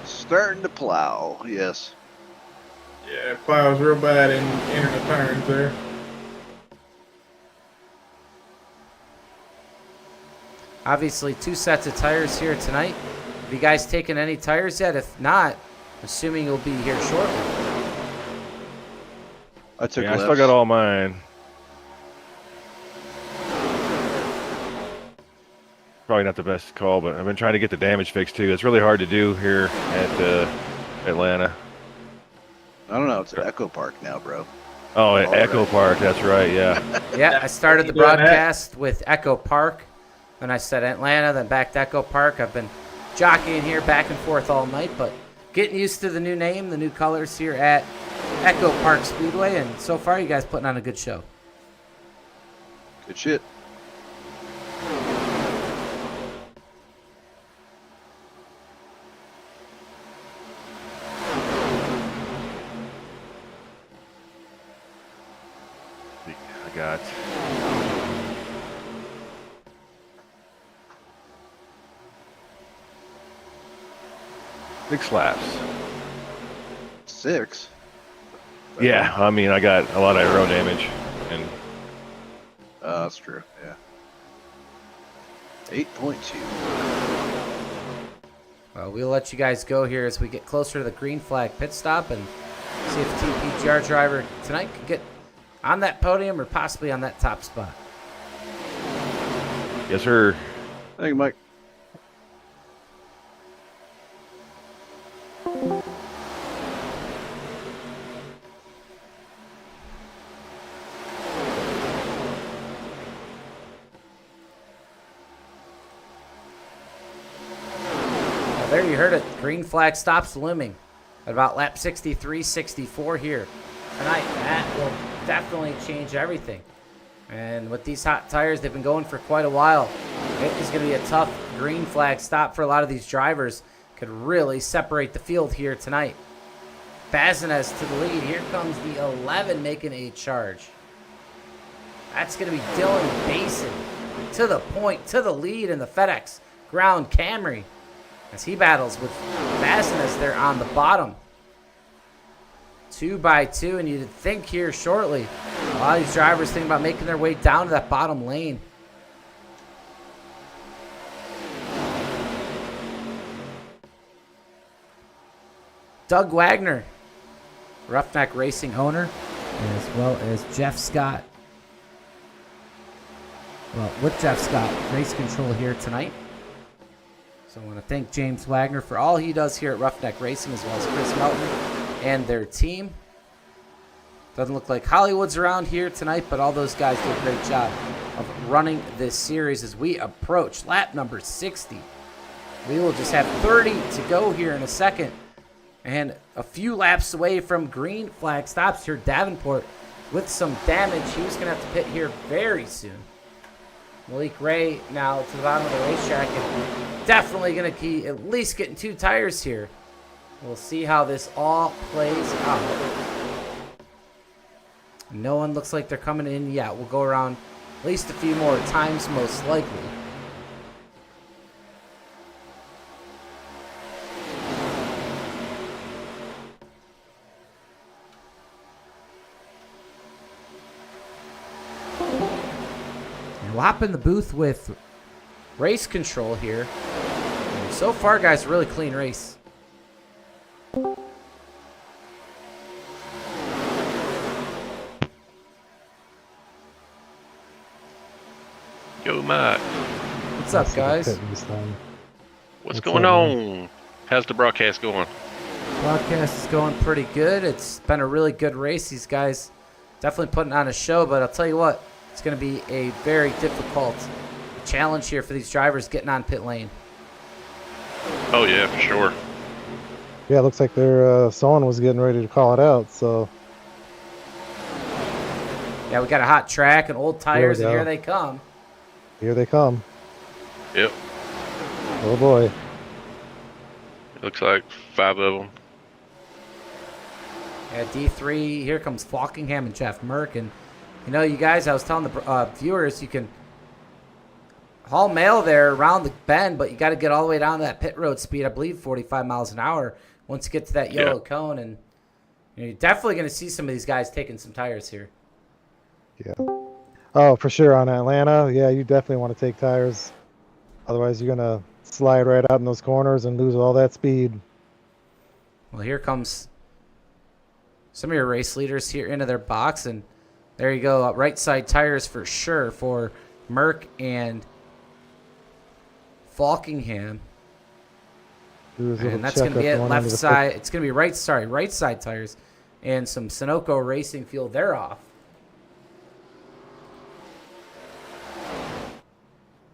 Starting to plow, yes. Yeah, it plows real bad in entering the turns there. Obviously, 2 sets of tires here tonight. Have you guys taken any tires yet? If not, assuming you'll be here shortly. I took Yeah, I still got all mine. Probably not the best call, but I've been trying to get the damage fixed too. It's really hard to do here at Atlanta. I don't know. It's at Echo Park now, bro. Oh, at Echo Park. That's right. Yeah. Yeah, I started the broadcast with Echo Park. Then I said Atlanta, then back to Echo Park. I've been jockeying here back and forth all night, but getting used to the new name, the new colors here at Echo Park Speedway, and so far you guys putting on a good show. Good shit. I got 6 laps. 6? Yeah, I mean, I got a lot of aero damage, and that's true, yeah. 8.2. Well, we'll let you guys go here as we get closer to the green flag pit stop and see if the PGR driver tonight can get on that podium or possibly on that top spot. yes, sir. Thank you, Mike. There you heard it. Green flag stops looming at about lap 63, 64 here tonight. That will definitely change everything. And with these hot tires, they've been going for quite a while. It is going to be a tough green flag stop for a lot of these drivers. Could really separate the field here tonight. Bazinez to the lead. Here comes the 11 making a charge. That's going to be Dylan Basin to the point, to the lead in the FedEx Ground Camry, as he battles with Bazinez there on the bottom. 2 by 2, and you'd think here shortly, a lot of these drivers think about making their way down to that bottom lane. Doug Wagner, Ruff Neck Racing owner, as well as Jeff Scott. Well, with Jeff Scott, race control here tonight. So I want to thank James Wagner for all he does here at Ruff Neck Racing, as well as Chris Melton and their team. Doesn't look like Hollywood's around here tonight, but all those guys do a great job of running this series as we approach lap number 60. We will just have 30 to go here in a second, and a few laps away from green flag stops here. Davenport with some damage. He was going to have to pit here very soon. Malik Ray now to the bottom of the racetrack, and definitely going to at least getting 2 tires here. We'll see how this all plays out. No one looks like they're coming in yet. We'll go around at least a few more times, most likely. And we'll hop in the booth with race control here. And so far, guys, really clean race. Yo, Mike. What's up, guys? What's going on? How's the broadcast going? Broadcast is going pretty good. It's been a really good race. These guys definitely putting on a show, but I'll tell you what, it's going to be a very difficult challenge here for these drivers getting on pit lane. Oh, yeah, for sure. Yeah, it looks like someone was getting ready to call it out, so. Yeah, we got a hot track and old tires, and go. here they come. Here they come. Yep. Oh boy. Looks like 5 of them. At D3, here comes Falkingham and Jeff Merck. And, you know, you guys, I was telling the viewers, you can haul mail there around the bend, but you got to get all the way down to that pit road speed, I believe 45 miles an hour once you get to that yellow cone. And you're definitely going to see some of these guys taking some tires here. Yeah. Oh, for sure on Atlanta. Yeah, you definitely want to take tires. Otherwise, you're going to slide right out in those corners and lose all that speed. Well, here comes some of your race leaders here into their box. And there you go. Right side tires for sure for Merck and Falkingham. And that's going to be it. Left side. It's going to be right side tires. And some Sunoco Racing fuel. They're off.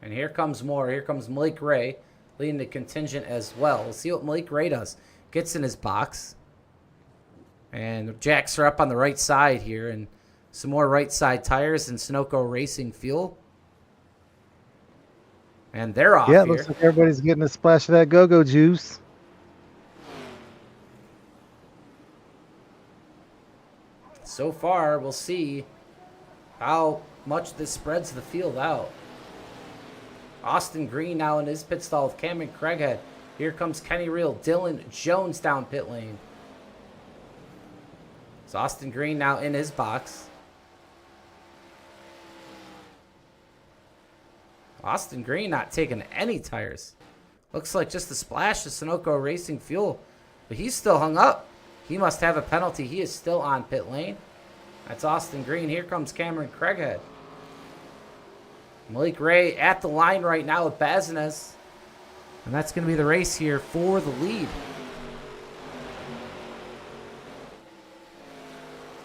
And here comes more. Here comes Malik Ray leading the contingent as well. We'll see what Malik Ray does. Gets in his box. And jacks are up on the right side here. And some more right side tires and Sunoco Racing fuel. And they're off here. Yeah, looks like everybody's getting a splash of that go-go juice. So far, we'll see how much this spreads the field out. Austin Green now in his pit stall with Cameron Craighead. Here comes Kenny Reel, Dylan Jones down pit lane. It's Austin Green now in his box. Austin Green not taking any tires. Looks like just a splash of Sunoco Racing fuel. But he's still hung up. He must have a penalty. He is still on pit lane. That's Austin Green. Here comes Cameron Craighead. Malik Ray at the line right now with Bazinez. And that's going to be the race here for the lead.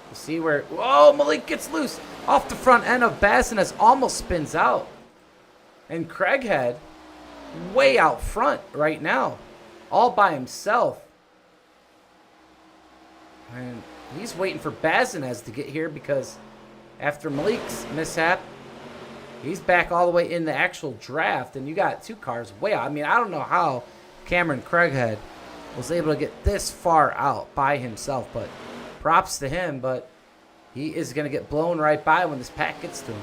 We'll see where... Whoa, Malik gets loose. Off the front end of Bazinez. Almost spins out. And Craighead way out front right now. All by himself. And he's waiting for Bazinez to get here because after Malik's mishap, he's back all the way in the actual draft, and you got two cars way out. I mean, I don't know how Cameron Craighead was able to get this far out by himself, but props to him, but he is going to get blown right by when this pack gets to him.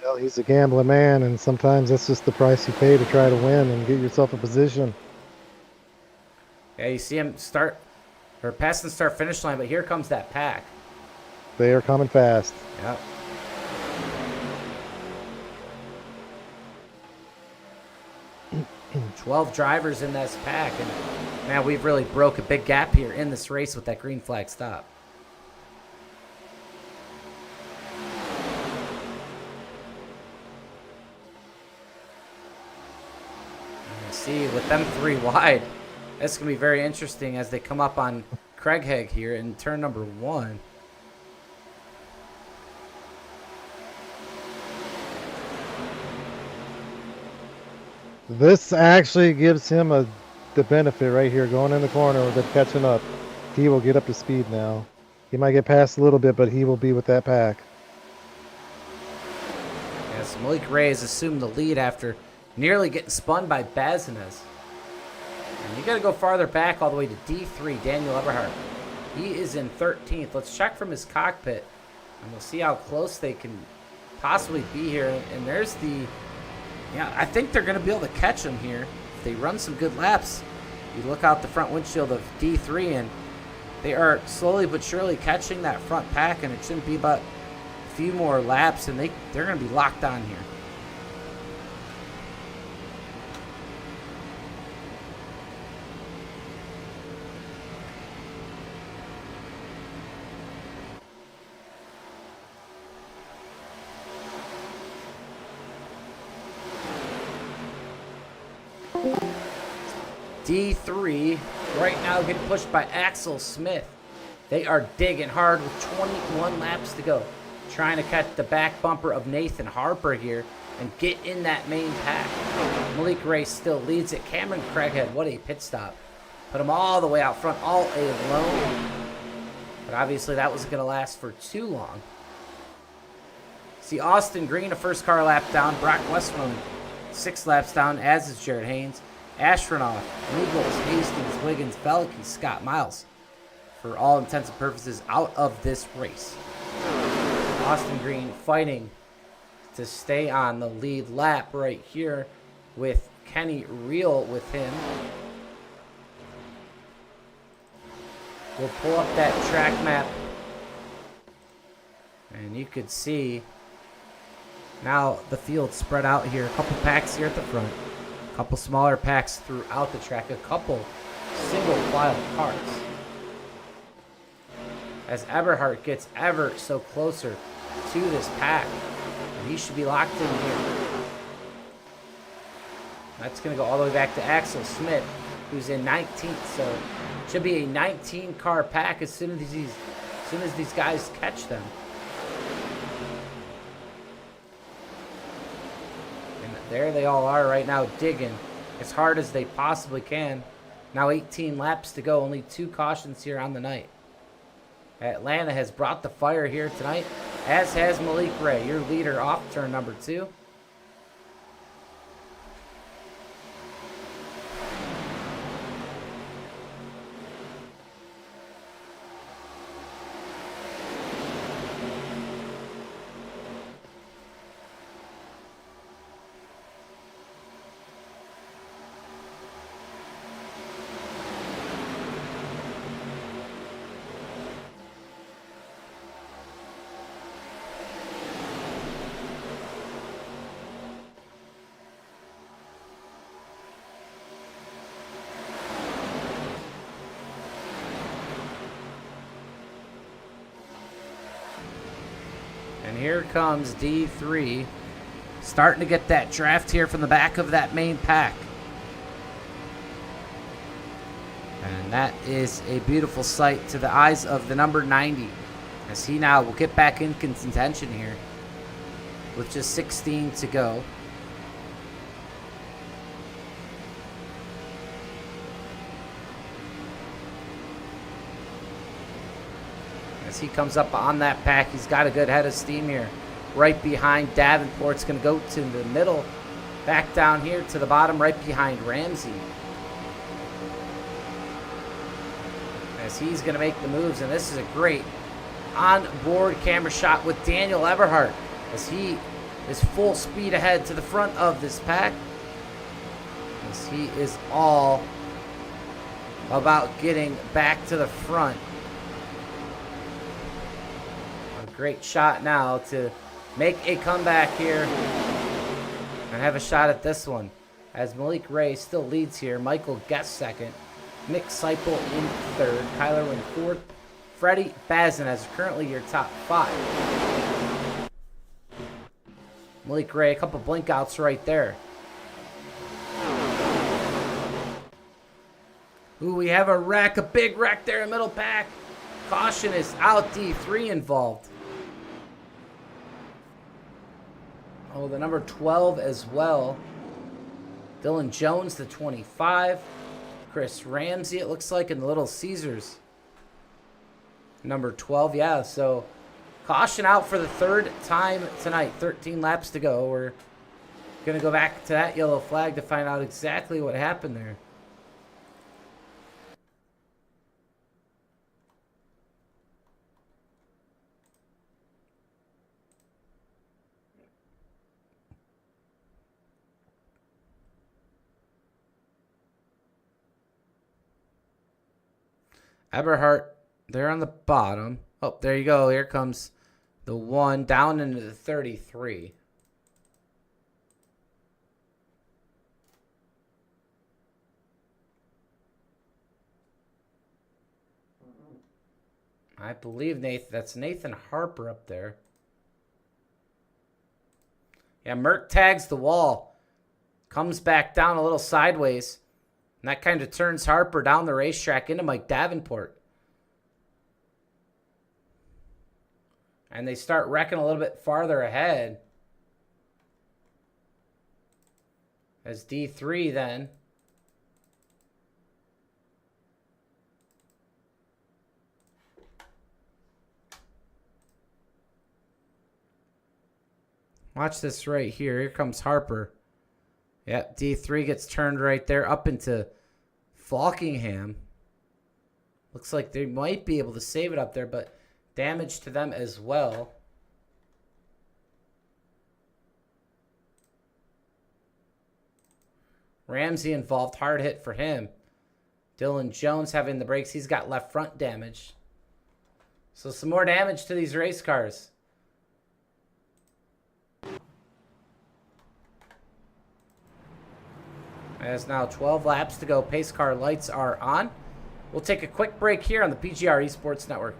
Well, he's a gambling man, and sometimes that's just the price you pay to try to win and get yourself a position. Yeah, you see him start, or pass and start finish line, but here comes that pack. They are coming fast. Yep. $12 drivers in this pack, and man, we've really broke a big gap here in this race with that green flag stop. See, with them three wide, that's going to be very interesting as they come up on Craighead here in turn number 1. This actually gives him the benefit right here, going in the corner with it catching up. He will get up to speed now. He might get past a little bit, but he will be with that pack. Yes, Malik Ray has assumed the lead after nearly getting spun by Bazinez. And you got to go farther back all the way to D3, Daniel Eberhardt. He is in 13th. Let's check from his cockpit, and we'll see how close they can possibly be here. And there's the... Yeah, I think they're going to be able to catch him here if they run some good laps. You look out the front windshield of D3, and they are slowly but surely catching that front pack, and it shouldn't be but a few more laps, and they're going to be locked on here. D3 right now getting pushed by Axel Smith. They are digging hard with 21 laps to go, trying to catch the back bumper of Nathan Harper here and get in that main pack. Malik Ray still leads it. Cameron Craighead, what a pit stop. Put him all the way out front, all alone. But obviously that wasn't going to last for too long. See Austin Green, a first car lap down. Brock Westmoreland, 6 laps down, as is Jared Haynes. Astronaut, Nichols, Hastings, Wiggins, Belke, Scott Miles, for all intents and purposes, out of this race. Austin Green fighting to stay on the lead lap right here with Kenny Reel with him. We'll pull up that track map, and you could see now the field spread out here. A couple packs here at the front, a couple smaller packs throughout the track, a couple single file cars. As Eberhardt gets ever so closer to this pack, and he should be locked in here. That's going to go all the way back to Axel Smith, who's in 19th, so should be a 19-car pack as soon as these guys catch them. And there they all are right now, digging as hard as they possibly can. Now 18 laps to go, only 2 cautions here on the night. Atlanta has brought the fire here tonight, as has Malik Ray, your leader off turn number 2. And here comes D3, starting to get that draft here from the back of that main pack. And that is a beautiful sight to the eyes of the number 90, as he now will get back in contention here with just 16 to go. As he comes up on that pack, he's got a good head of steam here. Right behind Davenport's going to go to the middle. Back down here to the bottom, right behind Ramsey. As he's going to make the moves, and this is a great on-board camera shot with Daniel Eberhardt, as he is full speed ahead to the front of this pack, as he is all about getting back to the front. Great shot now to make a comeback here and have a shot at this one. As Malik Ray still leads here. Michael Guest second. Nick Seipel in third. Kyler in fourth. Freddie Bazin as currently your top 5. Malik Ray, a couple blink outs right there. Ooh, we have a wreck, a big wreck there in middle pack. Caution is out, D3 involved. Oh, the number 12 as well. Dylan Jones, the 25. Chris Ramsey, it looks like, in the Little Caesars. Number 12, yeah. So, caution out for the 3rd time tonight. 13 laps to go. We're going to go back to that yellow flag to find out exactly what happened there. Eberhardt, they're on the bottom. Oh, there you go. Here comes the 1 down into the 33. I believe that's Nathan Harper up there. Yeah, Merck tags the wall. Comes back down a little sideways. And that kind of turns Harper down the racetrack into Mike Davenport. And they start wrecking a little bit farther ahead. As D3 then. Watch this right here. Here comes Harper. Yep, D3 gets turned right there up into Falkingham. Looks like they might be able to save it up there, but damage to them as well. Ramsey involved. Hard hit for him. Dylan Jones having the brakes. He's got left front damage. So some more damage to these race cars. There's now 12 laps to go. Pace car lights are on. We'll take a quick break here on the PGR eSports Network.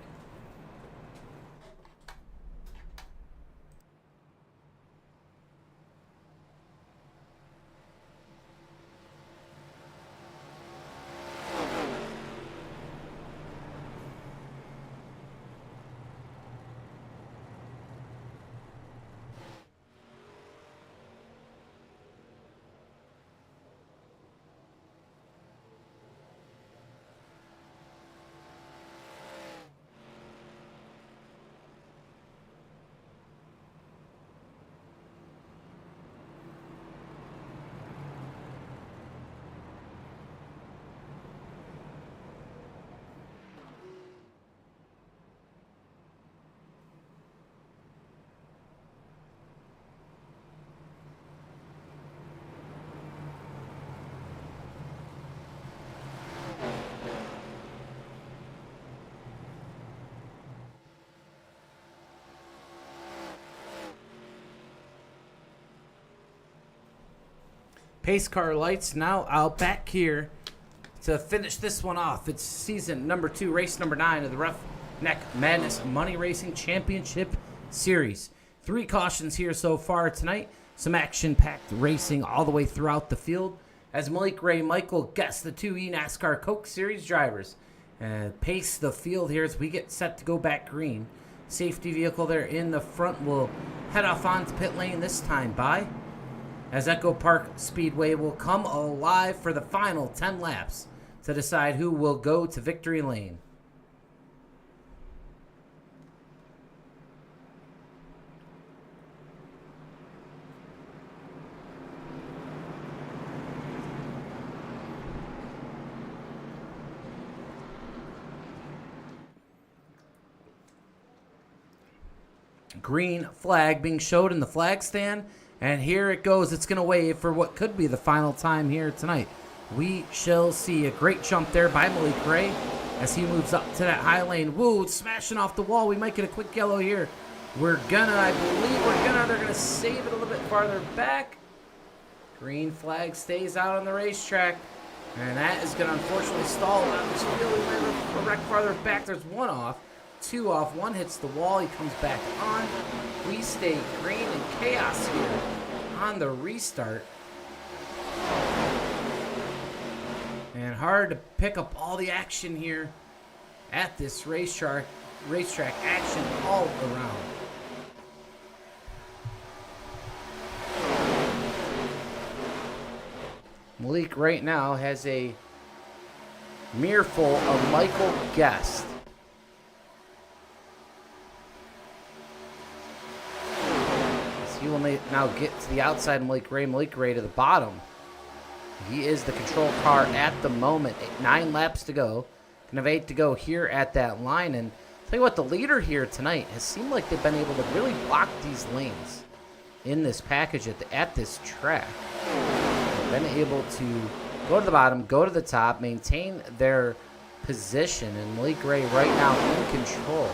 Pace car lights now out back here to finish this one off. It's season number 2, race number 9 of the Ruff Neck Madness Money Racing Championship Series. 3 cautions here so far tonight. Some action-packed racing all the way throughout the field as Malik Ray Michael guess the 2E NASCAR Coke Series drivers pace the field here as we get set to go back green. Safety vehicle there in the front will head off onto pit lane this time by as Echo Park Speedway will come alive for the final 10 laps to decide who will go to victory lane. Green flag being showed in the flag stand. And here it goes. It's going to wave for what could be the final time here tonight. We shall see. A great jump there by Malik Ray as he moves up to that high lane. Woo, smashing off the wall. We might get a quick yellow here. I believe they're going to save it a little bit farther back. Green flag stays out on the racetrack. And that is going to unfortunately stall out this field. We might wreck farther back. There's 1 off. 2 off. 1 hits the wall. He comes back on. We stay green and chaos here on the restart. And hard to pick up all the action here at this racetrack action all around. Malik right now has a mirrorful of Michael Guest. He will now get to the outside of Malik Ray to the bottom. He is the control car at the moment. 9 laps to go. Kind of 8 to go here at that line. And tell you what, the leader here tonight has seemed like they've been able to really block these lanes in this package at this track. They've been able to go to the bottom, go to the top, maintain their position. And Malik Ray right now in control.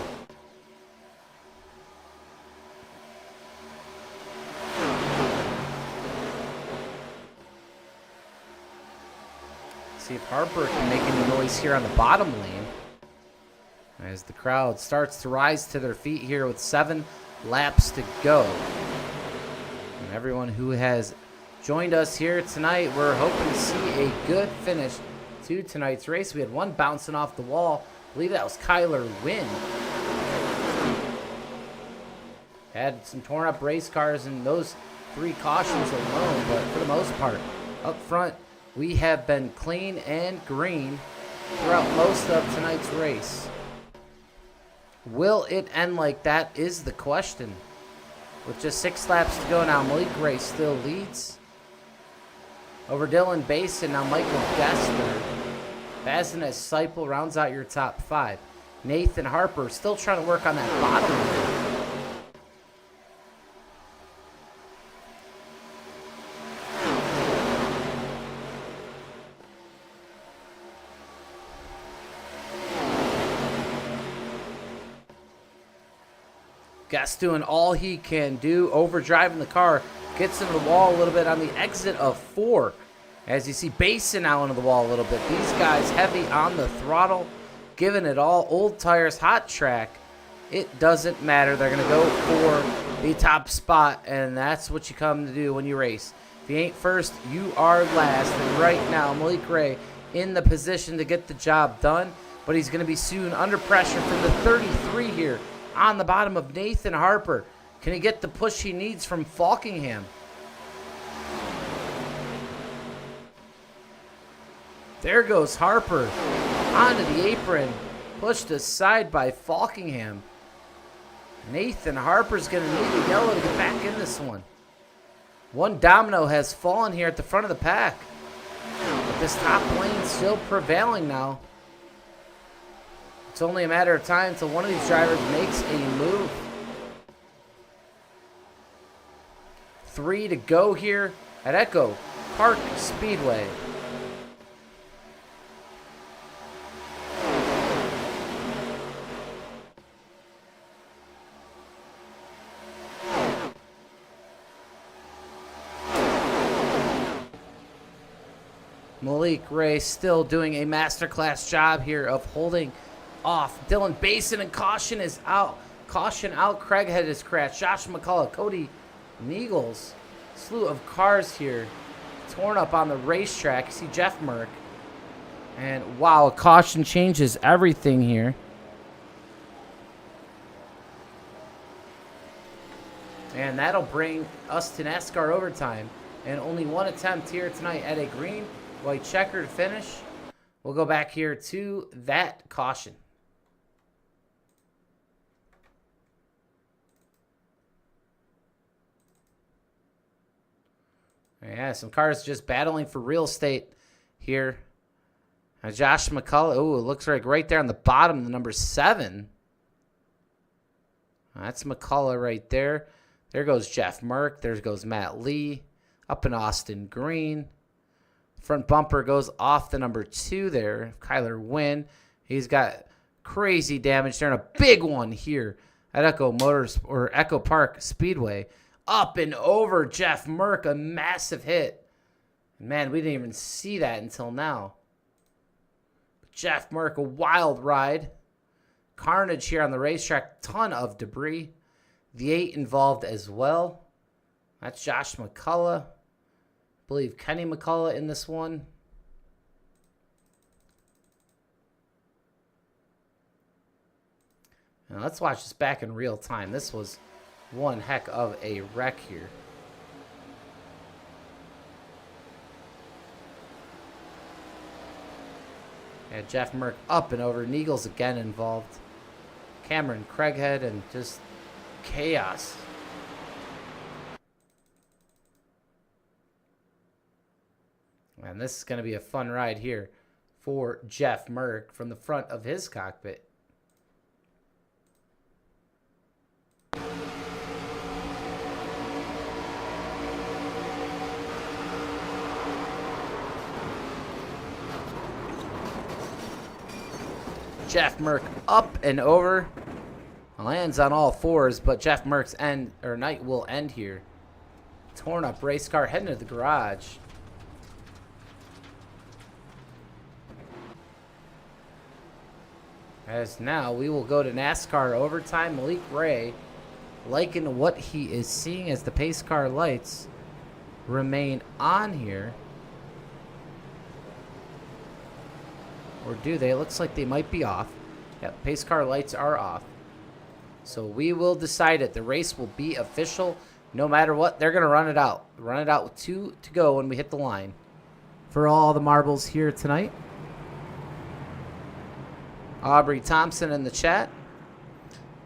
See if Harper can make any noise here on the bottom lane as the crowd starts to rise to their feet here with 7 laps to go. And everyone who has joined us here tonight, we're hoping to see a good finish to tonight's race. We had 1 bouncing off the wall. I believe that was Kyler Wynn. Had some torn up race cars in those 3 cautions alone, but for the most part, up front, we have been clean and green throughout most of tonight's race. Will it end like that is the question. With just 6 laps to go now, Malik Ray still leads. Over Dylan Basin, now Michael Gessler. Bazinet Seipel rounds out your top 5. Nathan Harper still trying to work on that bottom line. Guess doing all he can do, overdriving the car, gets into the wall a little bit on the exit of 4. As you see Basin now into the wall a little bit. These guys heavy on the throttle, giving it all. Old tires, hot track. It doesn't matter. They're going to go for the top spot, and that's what you come to do when you race. If you ain't first, you are last. And right now, Malik Ray in the position to get the job done, but he's going to be soon under pressure from the 33 here. On the bottom of Nathan Harper. Can he get the push he needs from Falkingham? There goes Harper. Onto the apron. Pushed aside by Falkingham. Nathan Harper's going to need a yellow to get back in this one. One domino has fallen here at the front of the pack. But this top lane still prevailing now. It's only a matter of time until one of these drivers makes a move. 3 to go here at Echo Park Speedway. Malik Ray still doing a masterclass job here of holding off Dylan Basin, and caution is out. Caution out. Craighead is crashed. Josh McCullough, Cody Neagles. Slew of cars here. Torn up on the racetrack. You see Jeff Merck. And wow, a caution changes everything here. And that'll bring us to NASCAR overtime. And only one attempt here tonight at a green, white checkered finish. We'll go back here to that caution. Yeah, some cars just battling for real estate here. Josh McCullough, oh, it looks like right there on the bottom, the number 7. That's McCullough right there. There goes Jeff Merck. There goes Matt Lee. Up in Austin Green. Front bumper goes off the number 2 there. Kyler Wynn. He's got crazy damage there, and a big one here at Echo Park Speedway. Up and over Jeff Merck, a massive hit. Man, we didn't even see that until now. Jeff Merck, a wild ride. Carnage here on the racetrack, ton of debris. The 8 involved as well. That's Josh McCullough. I believe Kenny McCullough in this one. Now let's watch this back in real time. This was one heck of a wreck here. Yeah, Jeff Merck up and over. Neagles again involved. Cameron Craighead, and just chaos. And this is going to be a fun ride here for Jeff Merck from the front of his cockpit. Jeff Merck up and over. Lands on all fours, but Jeff Merck's night will end here. Torn up race car heading to the garage. As now we will go to NASCAR overtime. Malik Ray liking what he is seeing as the pace car lights remain on here. Or do they? It looks like they might be off. Yep, pace car lights are off. So we will decide it. The race will be official no matter what. They're going to run it out. Run it out with 2 to go when we hit the line. For all the marbles here tonight. Aubrey Thompson in the chat.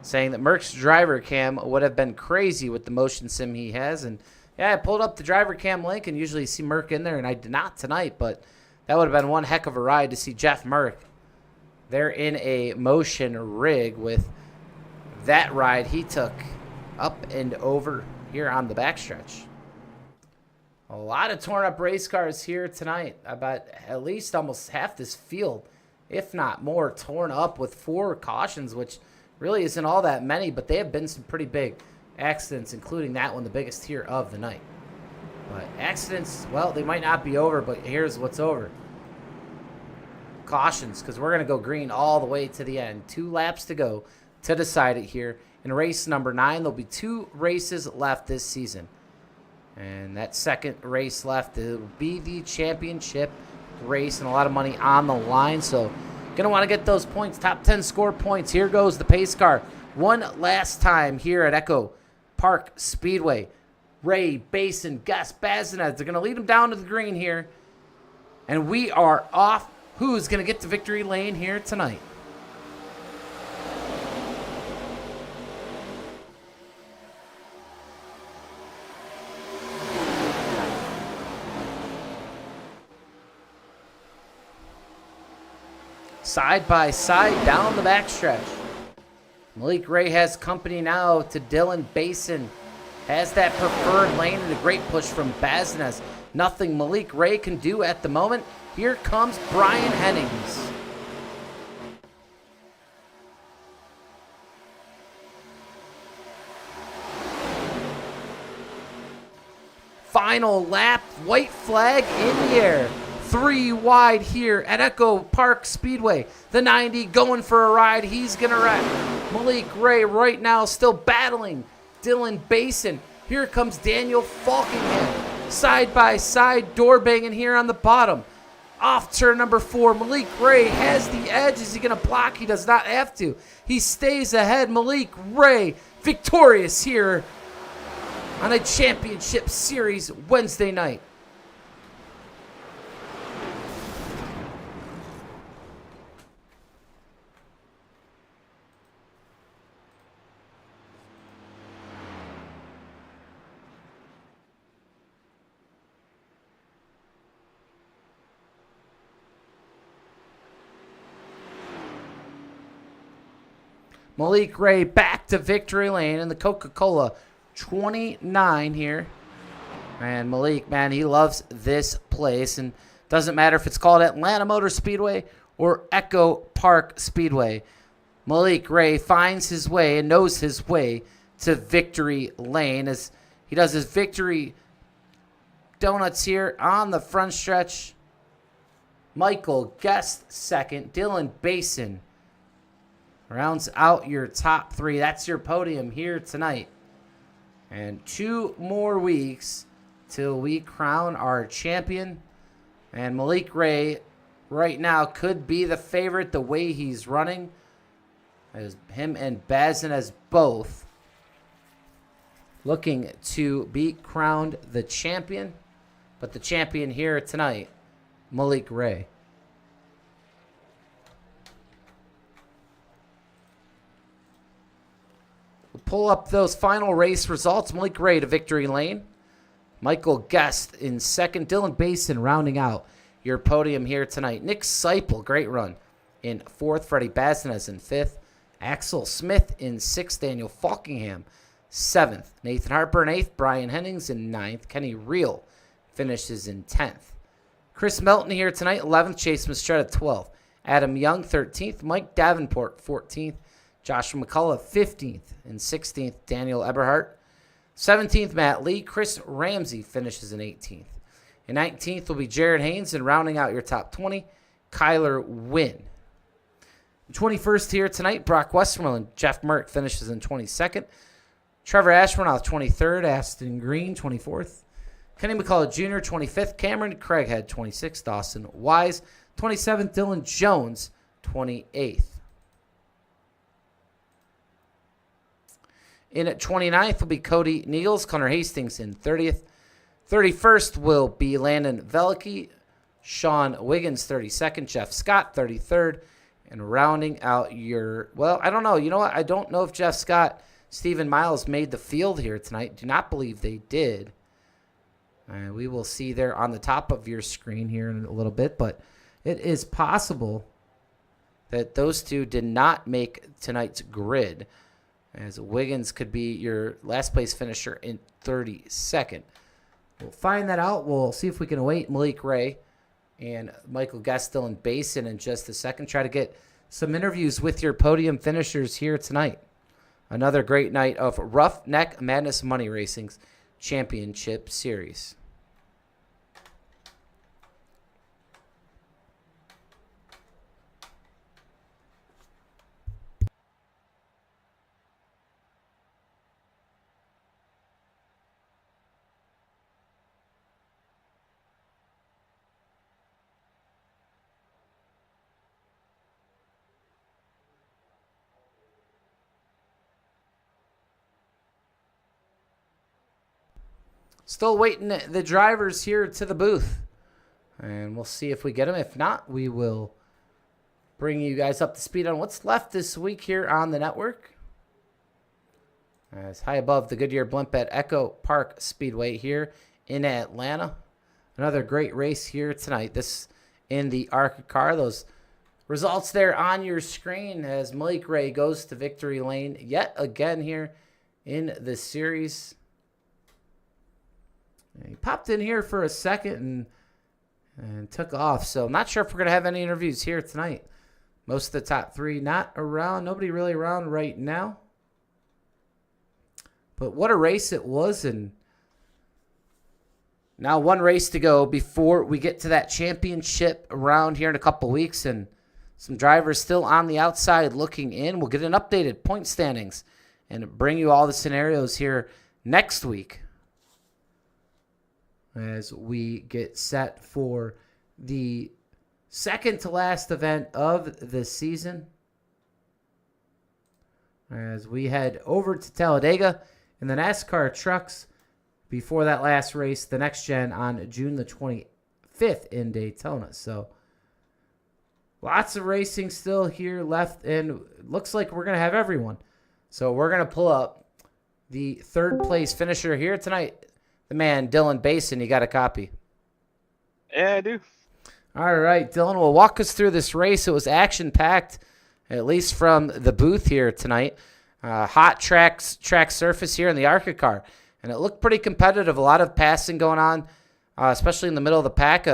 saying that Merck's driver cam would have been crazy with the motion sim he has. And yeah, I pulled up the driver cam link and usually see Merck in there, and I did not tonight, but that would have been one heck of a ride to see Jeff Merck. They're in a motion rig with that ride he took up and over here on the backstretch. A lot of torn up race cars here tonight. About at least almost half this field, if not more, torn up with 4 cautions, which really isn't all that many, but they have been some pretty big accidents, including that one, the biggest here of the night. But accidents, well, they might not be over, but here's what's over. Cautions, because we're going to go green all the way to the end. 2 laps to go to decide it here. In race number 9, there'll be 2 races left this season. And that second race left will be the championship race, and a lot of money on the line. So going to want to get those points, top 10 score points. Here goes the pace car one last time here at Echo Park Speedway. Ray, Basin, Gus, Bazinez, they're going to lead them down to the green here. And we are off. Who's going to get to victory lane here tonight? Side by side down the backstretch. Malik Ray has company now to Dylan Basin. Has that preferred lane and a great push from Bazinez. Nothing Malik Ray can do at the moment. Here comes Brian Hennings. Final lap, white flag in the air. 3 wide here at Echo Park Speedway. The 90 going for a ride. He's going to wreck. Malik Ray right now still battling Dylan Basin. Here comes Daniel Falkingham. Side by side, door banging here on the bottom. Off turn number 4. Malik Ray has the edge. Is he going to block? He does not have to. He stays ahead. Malik Ray victorious here on a championship series Wednesday night. Malik Ray back to victory lane in the Coca-Cola 29 here. And Malik, man, he loves this place. And doesn't matter if it's called Atlanta Motor Speedway or Echo Park Speedway. Malik Ray finds his way and knows his way to victory lane as he does his victory donuts here on the front stretch. Michael Guest second. Dylan Basin rounds out your top 3. That's your podium here tonight. And 2 more weeks till we crown our champion. And Malik Ray right now could be the favorite the way he's running. As him and Bazinez both looking to be crowned the champion. But the champion here tonight, Malik Ray. We'll pull up those final race results. Malik Ray to victory lane. Michael Guest in second. Dylan Basin rounding out your podium here tonight. Nick Seipel, great run, in 4th. Freddie Bazinez in 5th. Axel Smith in 6th. Daniel Falkingham, 7th. Nathan Harper in 8th. Brian Hennings in 9th. Kenny Reel finishes in 10th. Chris Melton here tonight, 11th. Chase Mistretta, 12th. Adam Young, 13th. Mike Davenport, 14th. Joshua McCullough, 15th. And 16th, Daniel Eberhardt. 17th, Matt Lee. Chris Ramsey finishes in 18th. In 19th will be Jared Haynes, and rounding out your top 20, Kyler Wynn. 21st here tonight, Brock Westermoreland. Jeff Merck finishes in 22nd. Trevor Ashmanoff, 23rd. Aston Green, 24th. Kenny McCullough Jr., 25th. Cameron Craighead, 26th. Dawson Wise, 27th. Dylan Jones, 28th. In at 29th will be Cody Neals. Connor Hastings in 30th. 31st will be Landon Velicky. Sean Wiggins, 32nd. Jeff Scott, 33rd. And rounding out your, well, I don't know. You know what? I don't know if Jeff Scott, Stephen Miles made the field here tonight. Do not believe they did. We will see there on the top of your screen here in a little bit, but it is possible that those two did not make tonight's grid, as Wiggins could be your last place finisher in 32nd. We'll find that out. We'll see if we can await Malik Ray and Michael Gestel and Basin in just a second. Try to get some interviews with your podium finishers here tonight. Another great night of Ruff Neck Madness Money Racing's Championship Series. Still waiting the drivers here to the booth. And we'll see if we get them. If not, we will bring you guys up to speed on what's left this week here on the network. As high above the Goodyear blimp at Echo Park Speedway here in Atlanta. Another great race here tonight. This in the ARCA car. Those results there on your screen as Malik Ray goes to victory lane yet again here in the series. He popped in here for a second and took off. So I'm not sure if we're going to have any interviews here tonight. Most of the top three not around. Nobody really around right now. But what a race it was. And now one race to go before we get to that championship round here in a couple weeks. And some drivers still on the outside looking in. We'll get an updated point standings and bring you all the scenarios here next week, as we get set for the second to last event of the season, as we head over to Talladega in the NASCAR trucks before that last race, the next gen on June the 25th in Daytona. So lots of racing still here left, and looks like we're going to have everyone. So we're going to pull up the third place finisher here tonight, the man, Dylan Basin. You got a copy? Yeah, I do. All right, Dylan will walk us through this race. It was action-packed, at least from the booth here tonight. Hot track surface here in the ARCA car, and it looked pretty competitive. A lot of passing going on, especially in the middle of the pack.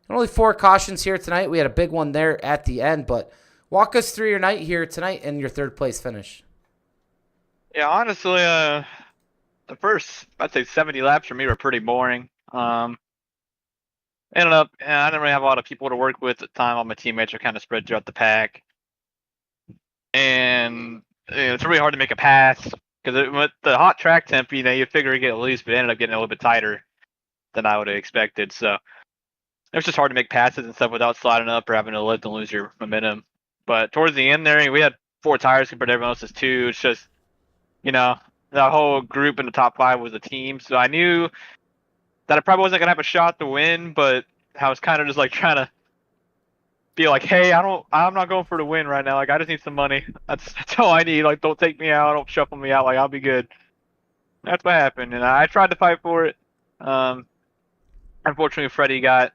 Only 4 cautions here tonight. We had a big one there at the end, but walk us through your night here tonight and your third-place finish. Yeah, honestly, the first, I'd say 70 laps for me were pretty boring. Ended up, I didn't really have a lot of people to work with at the time. All my teammates are kind of spread throughout the pack. And it's really hard to make a pass because with the hot track temp, you figure you get loose, but it ended up getting a little bit tighter than I would have expected. So it was just hard to make passes and stuff without sliding up or having to let them lose your momentum. But towards the end there, we had 4 tires compared to everyone else's 2. It's just, the whole group in the top 5 was a team. So I knew that I probably wasn't going to have a shot to win, but I was kind of just like trying to be like, hey, I'm not going for the win right now. Like, I just need some money. That's all I need. Like, don't take me out. Don't shuffle me out. Like, I'll be good. That's what happened. And I tried to fight for it. Unfortunately, Freddie got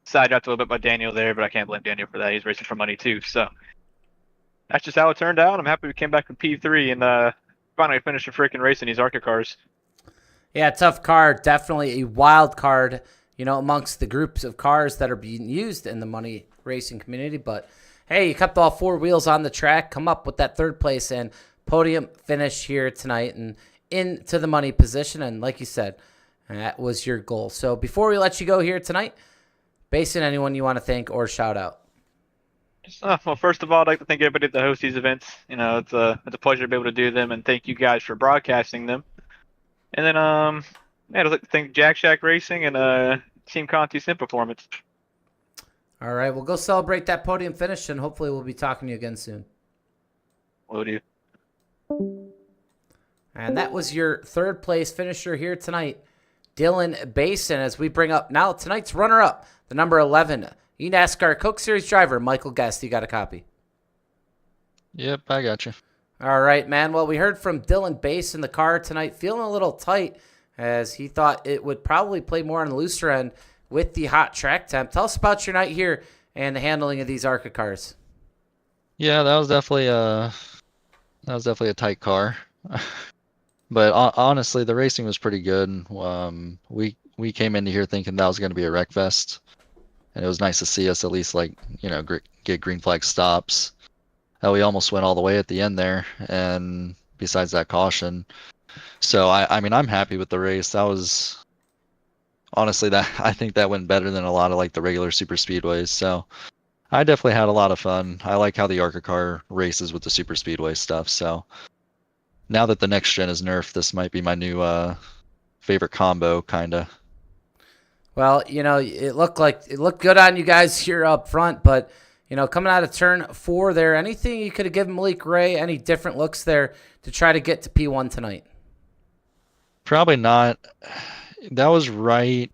sidetracked a little bit by Daniel there, but I can't blame Daniel for that. He's racing for money too. So that's just how it turned out. I'm happy we came back with P3 and finally finished a freaking race in these ARCA cars. Yeah, tough car. Definitely a wild card, amongst the groups of cars that are being used in the money racing community. But, hey, you kept all 4 wheels on the track, come up with that third place and podium finish here tonight and into the money position. And like you said, that was your goal. So before we let you go here tonight, Basin, anyone you want to thank or shout out? Well, first of all, I'd like to thank everybody that hosts these events. It's a pleasure to be able to do them, and thank you guys for broadcasting them. And then, I'd like to thank Jack Shack Racing and Team Conti Sim Performance. All right, we'll go celebrate that podium finish, and hopefully we'll be talking to you again soon. Will do. And that was your third place finisher here tonight, Dylan Basin, as we bring up now tonight's runner-up, the number 11 eNASCAR Coke Series driver, Michael Guest. You got a copy? Yep, I got you. All right, man. Well, we heard from Dylan Bass in the car tonight, feeling a little tight as he thought it would probably play more on the looser end with the hot track temp. Tell us about your night here and the handling of these ARCA cars. Yeah, that was definitely a tight car. But honestly, the racing was pretty good. We came into here thinking that was going to be a wreck fest, and it was nice to see us at least get green flag stops. We almost went all the way at the end there, and besides that caution, so I mean I'm happy with the race. That was honestly that I think that went better than a lot of like the regular super speedways. So I definitely had a lot of fun. I like how the ARCA car races with the super speedway stuff. So now that the next gen is nerfed, this might be my new favorite combo, kinda. Well, it looked good on you guys here up front, but coming out of turn 4 there, anything you could have given Malik Ray, any different looks there to try to get to P1 tonight? Probably not. That was right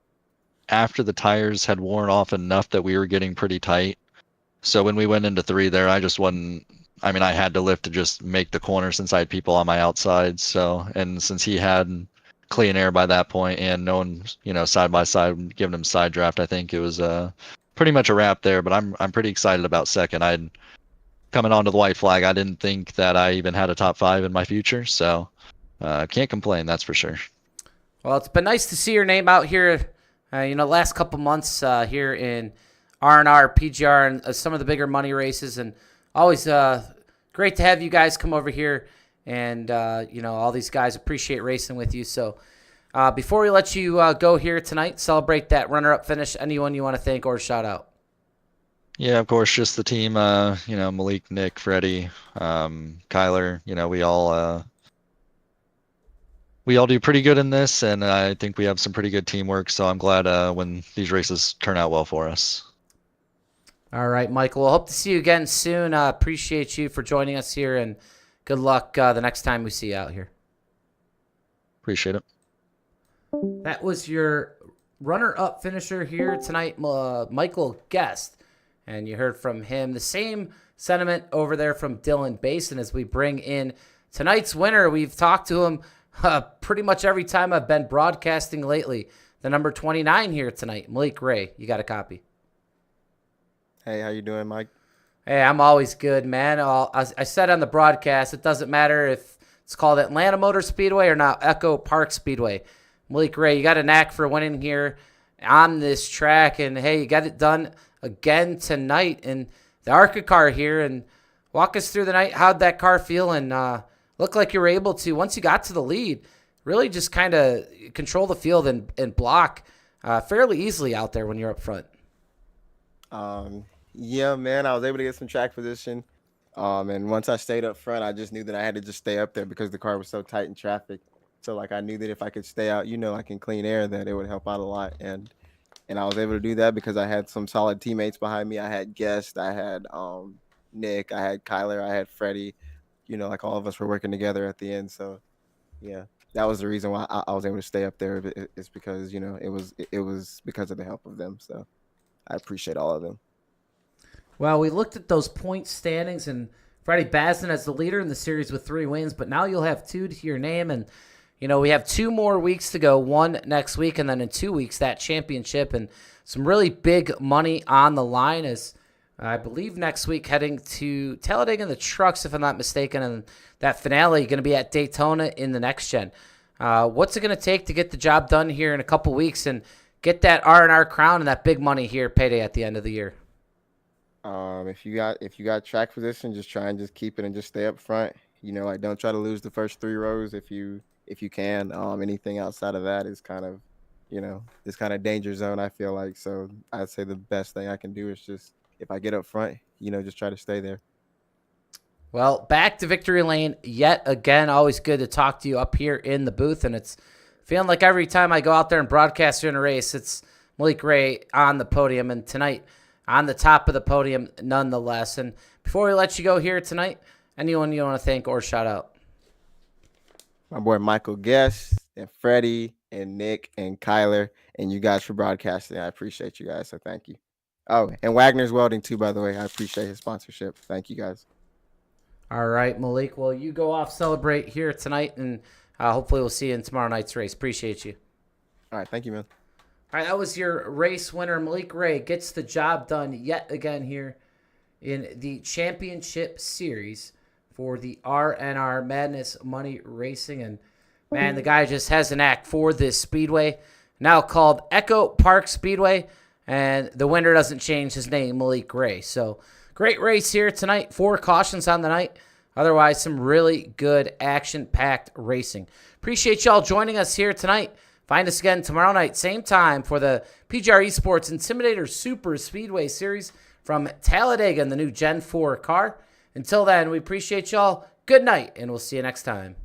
after the tires had worn off enough that we were getting pretty tight. So when we went into 3 there, I just wasn't. I mean, I had to lift to just make the corner since I had people on my outside. So, and since he had clean air by that point and no one, side by side giving him side draft, I think it was pretty much a wrap there. But I'm pretty excited about second. I'd coming onto the white flag. I didn't think that I even had a top 5 in my future. So can't complain. That's for sure. Well, it's been nice to see your name out here, last couple months here in RNR, PGR, and some of the bigger money races. And always great to have you guys come over here. And, all these guys appreciate racing with you. So before we let you go here tonight, celebrate that runner-up finish, anyone you want to thank or shout out? Yeah, of course, just the team, Malik, Nick, Freddie, Kyler, we all do pretty good in this, and I think we have some pretty good teamwork, so I'm glad when these races turn out well for us. All right, Michael. We'll hope to see you again soon. Appreciate you for joining us here, and good luck the next time we see you out here. Appreciate it. That was your runner-up finisher here tonight, Michael Guest. And you heard from him the same sentiment over there from Dylan Basin as we bring in tonight's winner. We've talked to him pretty much every time I've been broadcasting lately. The number 29 here tonight, Malik Ray. You got a copy. Hey, how you doing, Mike? Hey, I'm always good, man. I said on the broadcast, it doesn't matter if it's called Atlanta Motor Speedway or now Echo Park Speedway. Malik Ray, you got a knack for winning here on this track, and hey, you got it done again tonight in the ARCA car here. And walk us through the night. How'd that car feel? And looked like you were able to, once you got to the lead, really just kind of control the field and block fairly easily out there when you're up front. Yeah, man, I was able to get some track position. And once I stayed up front, I just knew that I had to just stay up there because the car was so tight in traffic. So like I knew that if I could stay out, like in clean air, that it would help out a lot. And I was able to do that because I had some solid teammates behind me. I had Guest, I had Nick, I had Kyler, I had Freddie. Like all of us were working together at the end. So yeah, that was the reason why I was able to stay up there. It's because it was because of the help of them. So I appreciate all of them. Well, we looked at those point standings, and Freddie Bazin as the leader in the series with 3 wins, but now you'll have 2 to your name, and we have 2 more weeks to go, 1 next week, and then in 2 weeks that championship, and some really big money on the line as I believe next week heading to Talladega in the trucks, if I'm not mistaken, and that finale going to be at Daytona in the next gen. What's it going to take to get the job done here in a couple weeks and get that RNR crown and that big money here payday at the end of the year? If you got track position, just try and just keep it and just stay up front. Like don't try to lose the first 3 rows if you can. Anything outside of that is kind of, this kind of danger zone, I feel like. So I'd say the best thing I can do is just, if I get up front, just try to stay there. Well, back to victory lane yet again. Always good to talk to you up here in the booth, and it's feeling like every time I go out there and broadcast in a race, it's Malik Ray on the podium, and tonight on the top of the podium nonetheless. And before we let you go here tonight, anyone you want to thank or shout out? My boy Michael Guest and Freddie and Nick and Kyler and you guys for broadcasting. I appreciate you guys, so thank you. Oh, and Wagner's Welding too, by the way. I appreciate his sponsorship. Thank you guys. All right, Malik. Well, you go off, celebrate here tonight, and hopefully we'll see you in tomorrow night's race. Appreciate you. All right, thank you, man. All right, that was your race winner. Malik Ray gets the job done yet again here in the championship series for the RNR Madness Money Racing. And, man, the guy just has an act for this speedway, now called Echo Park Speedway. And the winner doesn't change his name, Malik Ray. So, great race here tonight. 4 cautions on the night. Otherwise, some really good action-packed racing. Appreciate y'all joining us here tonight. Find us again tomorrow night, same time, for the PGR eSports Intimidator Super Speedway Series from Talladega in the new Gen 4 car. Until then, we appreciate y'all. Good night, and we'll see you next time.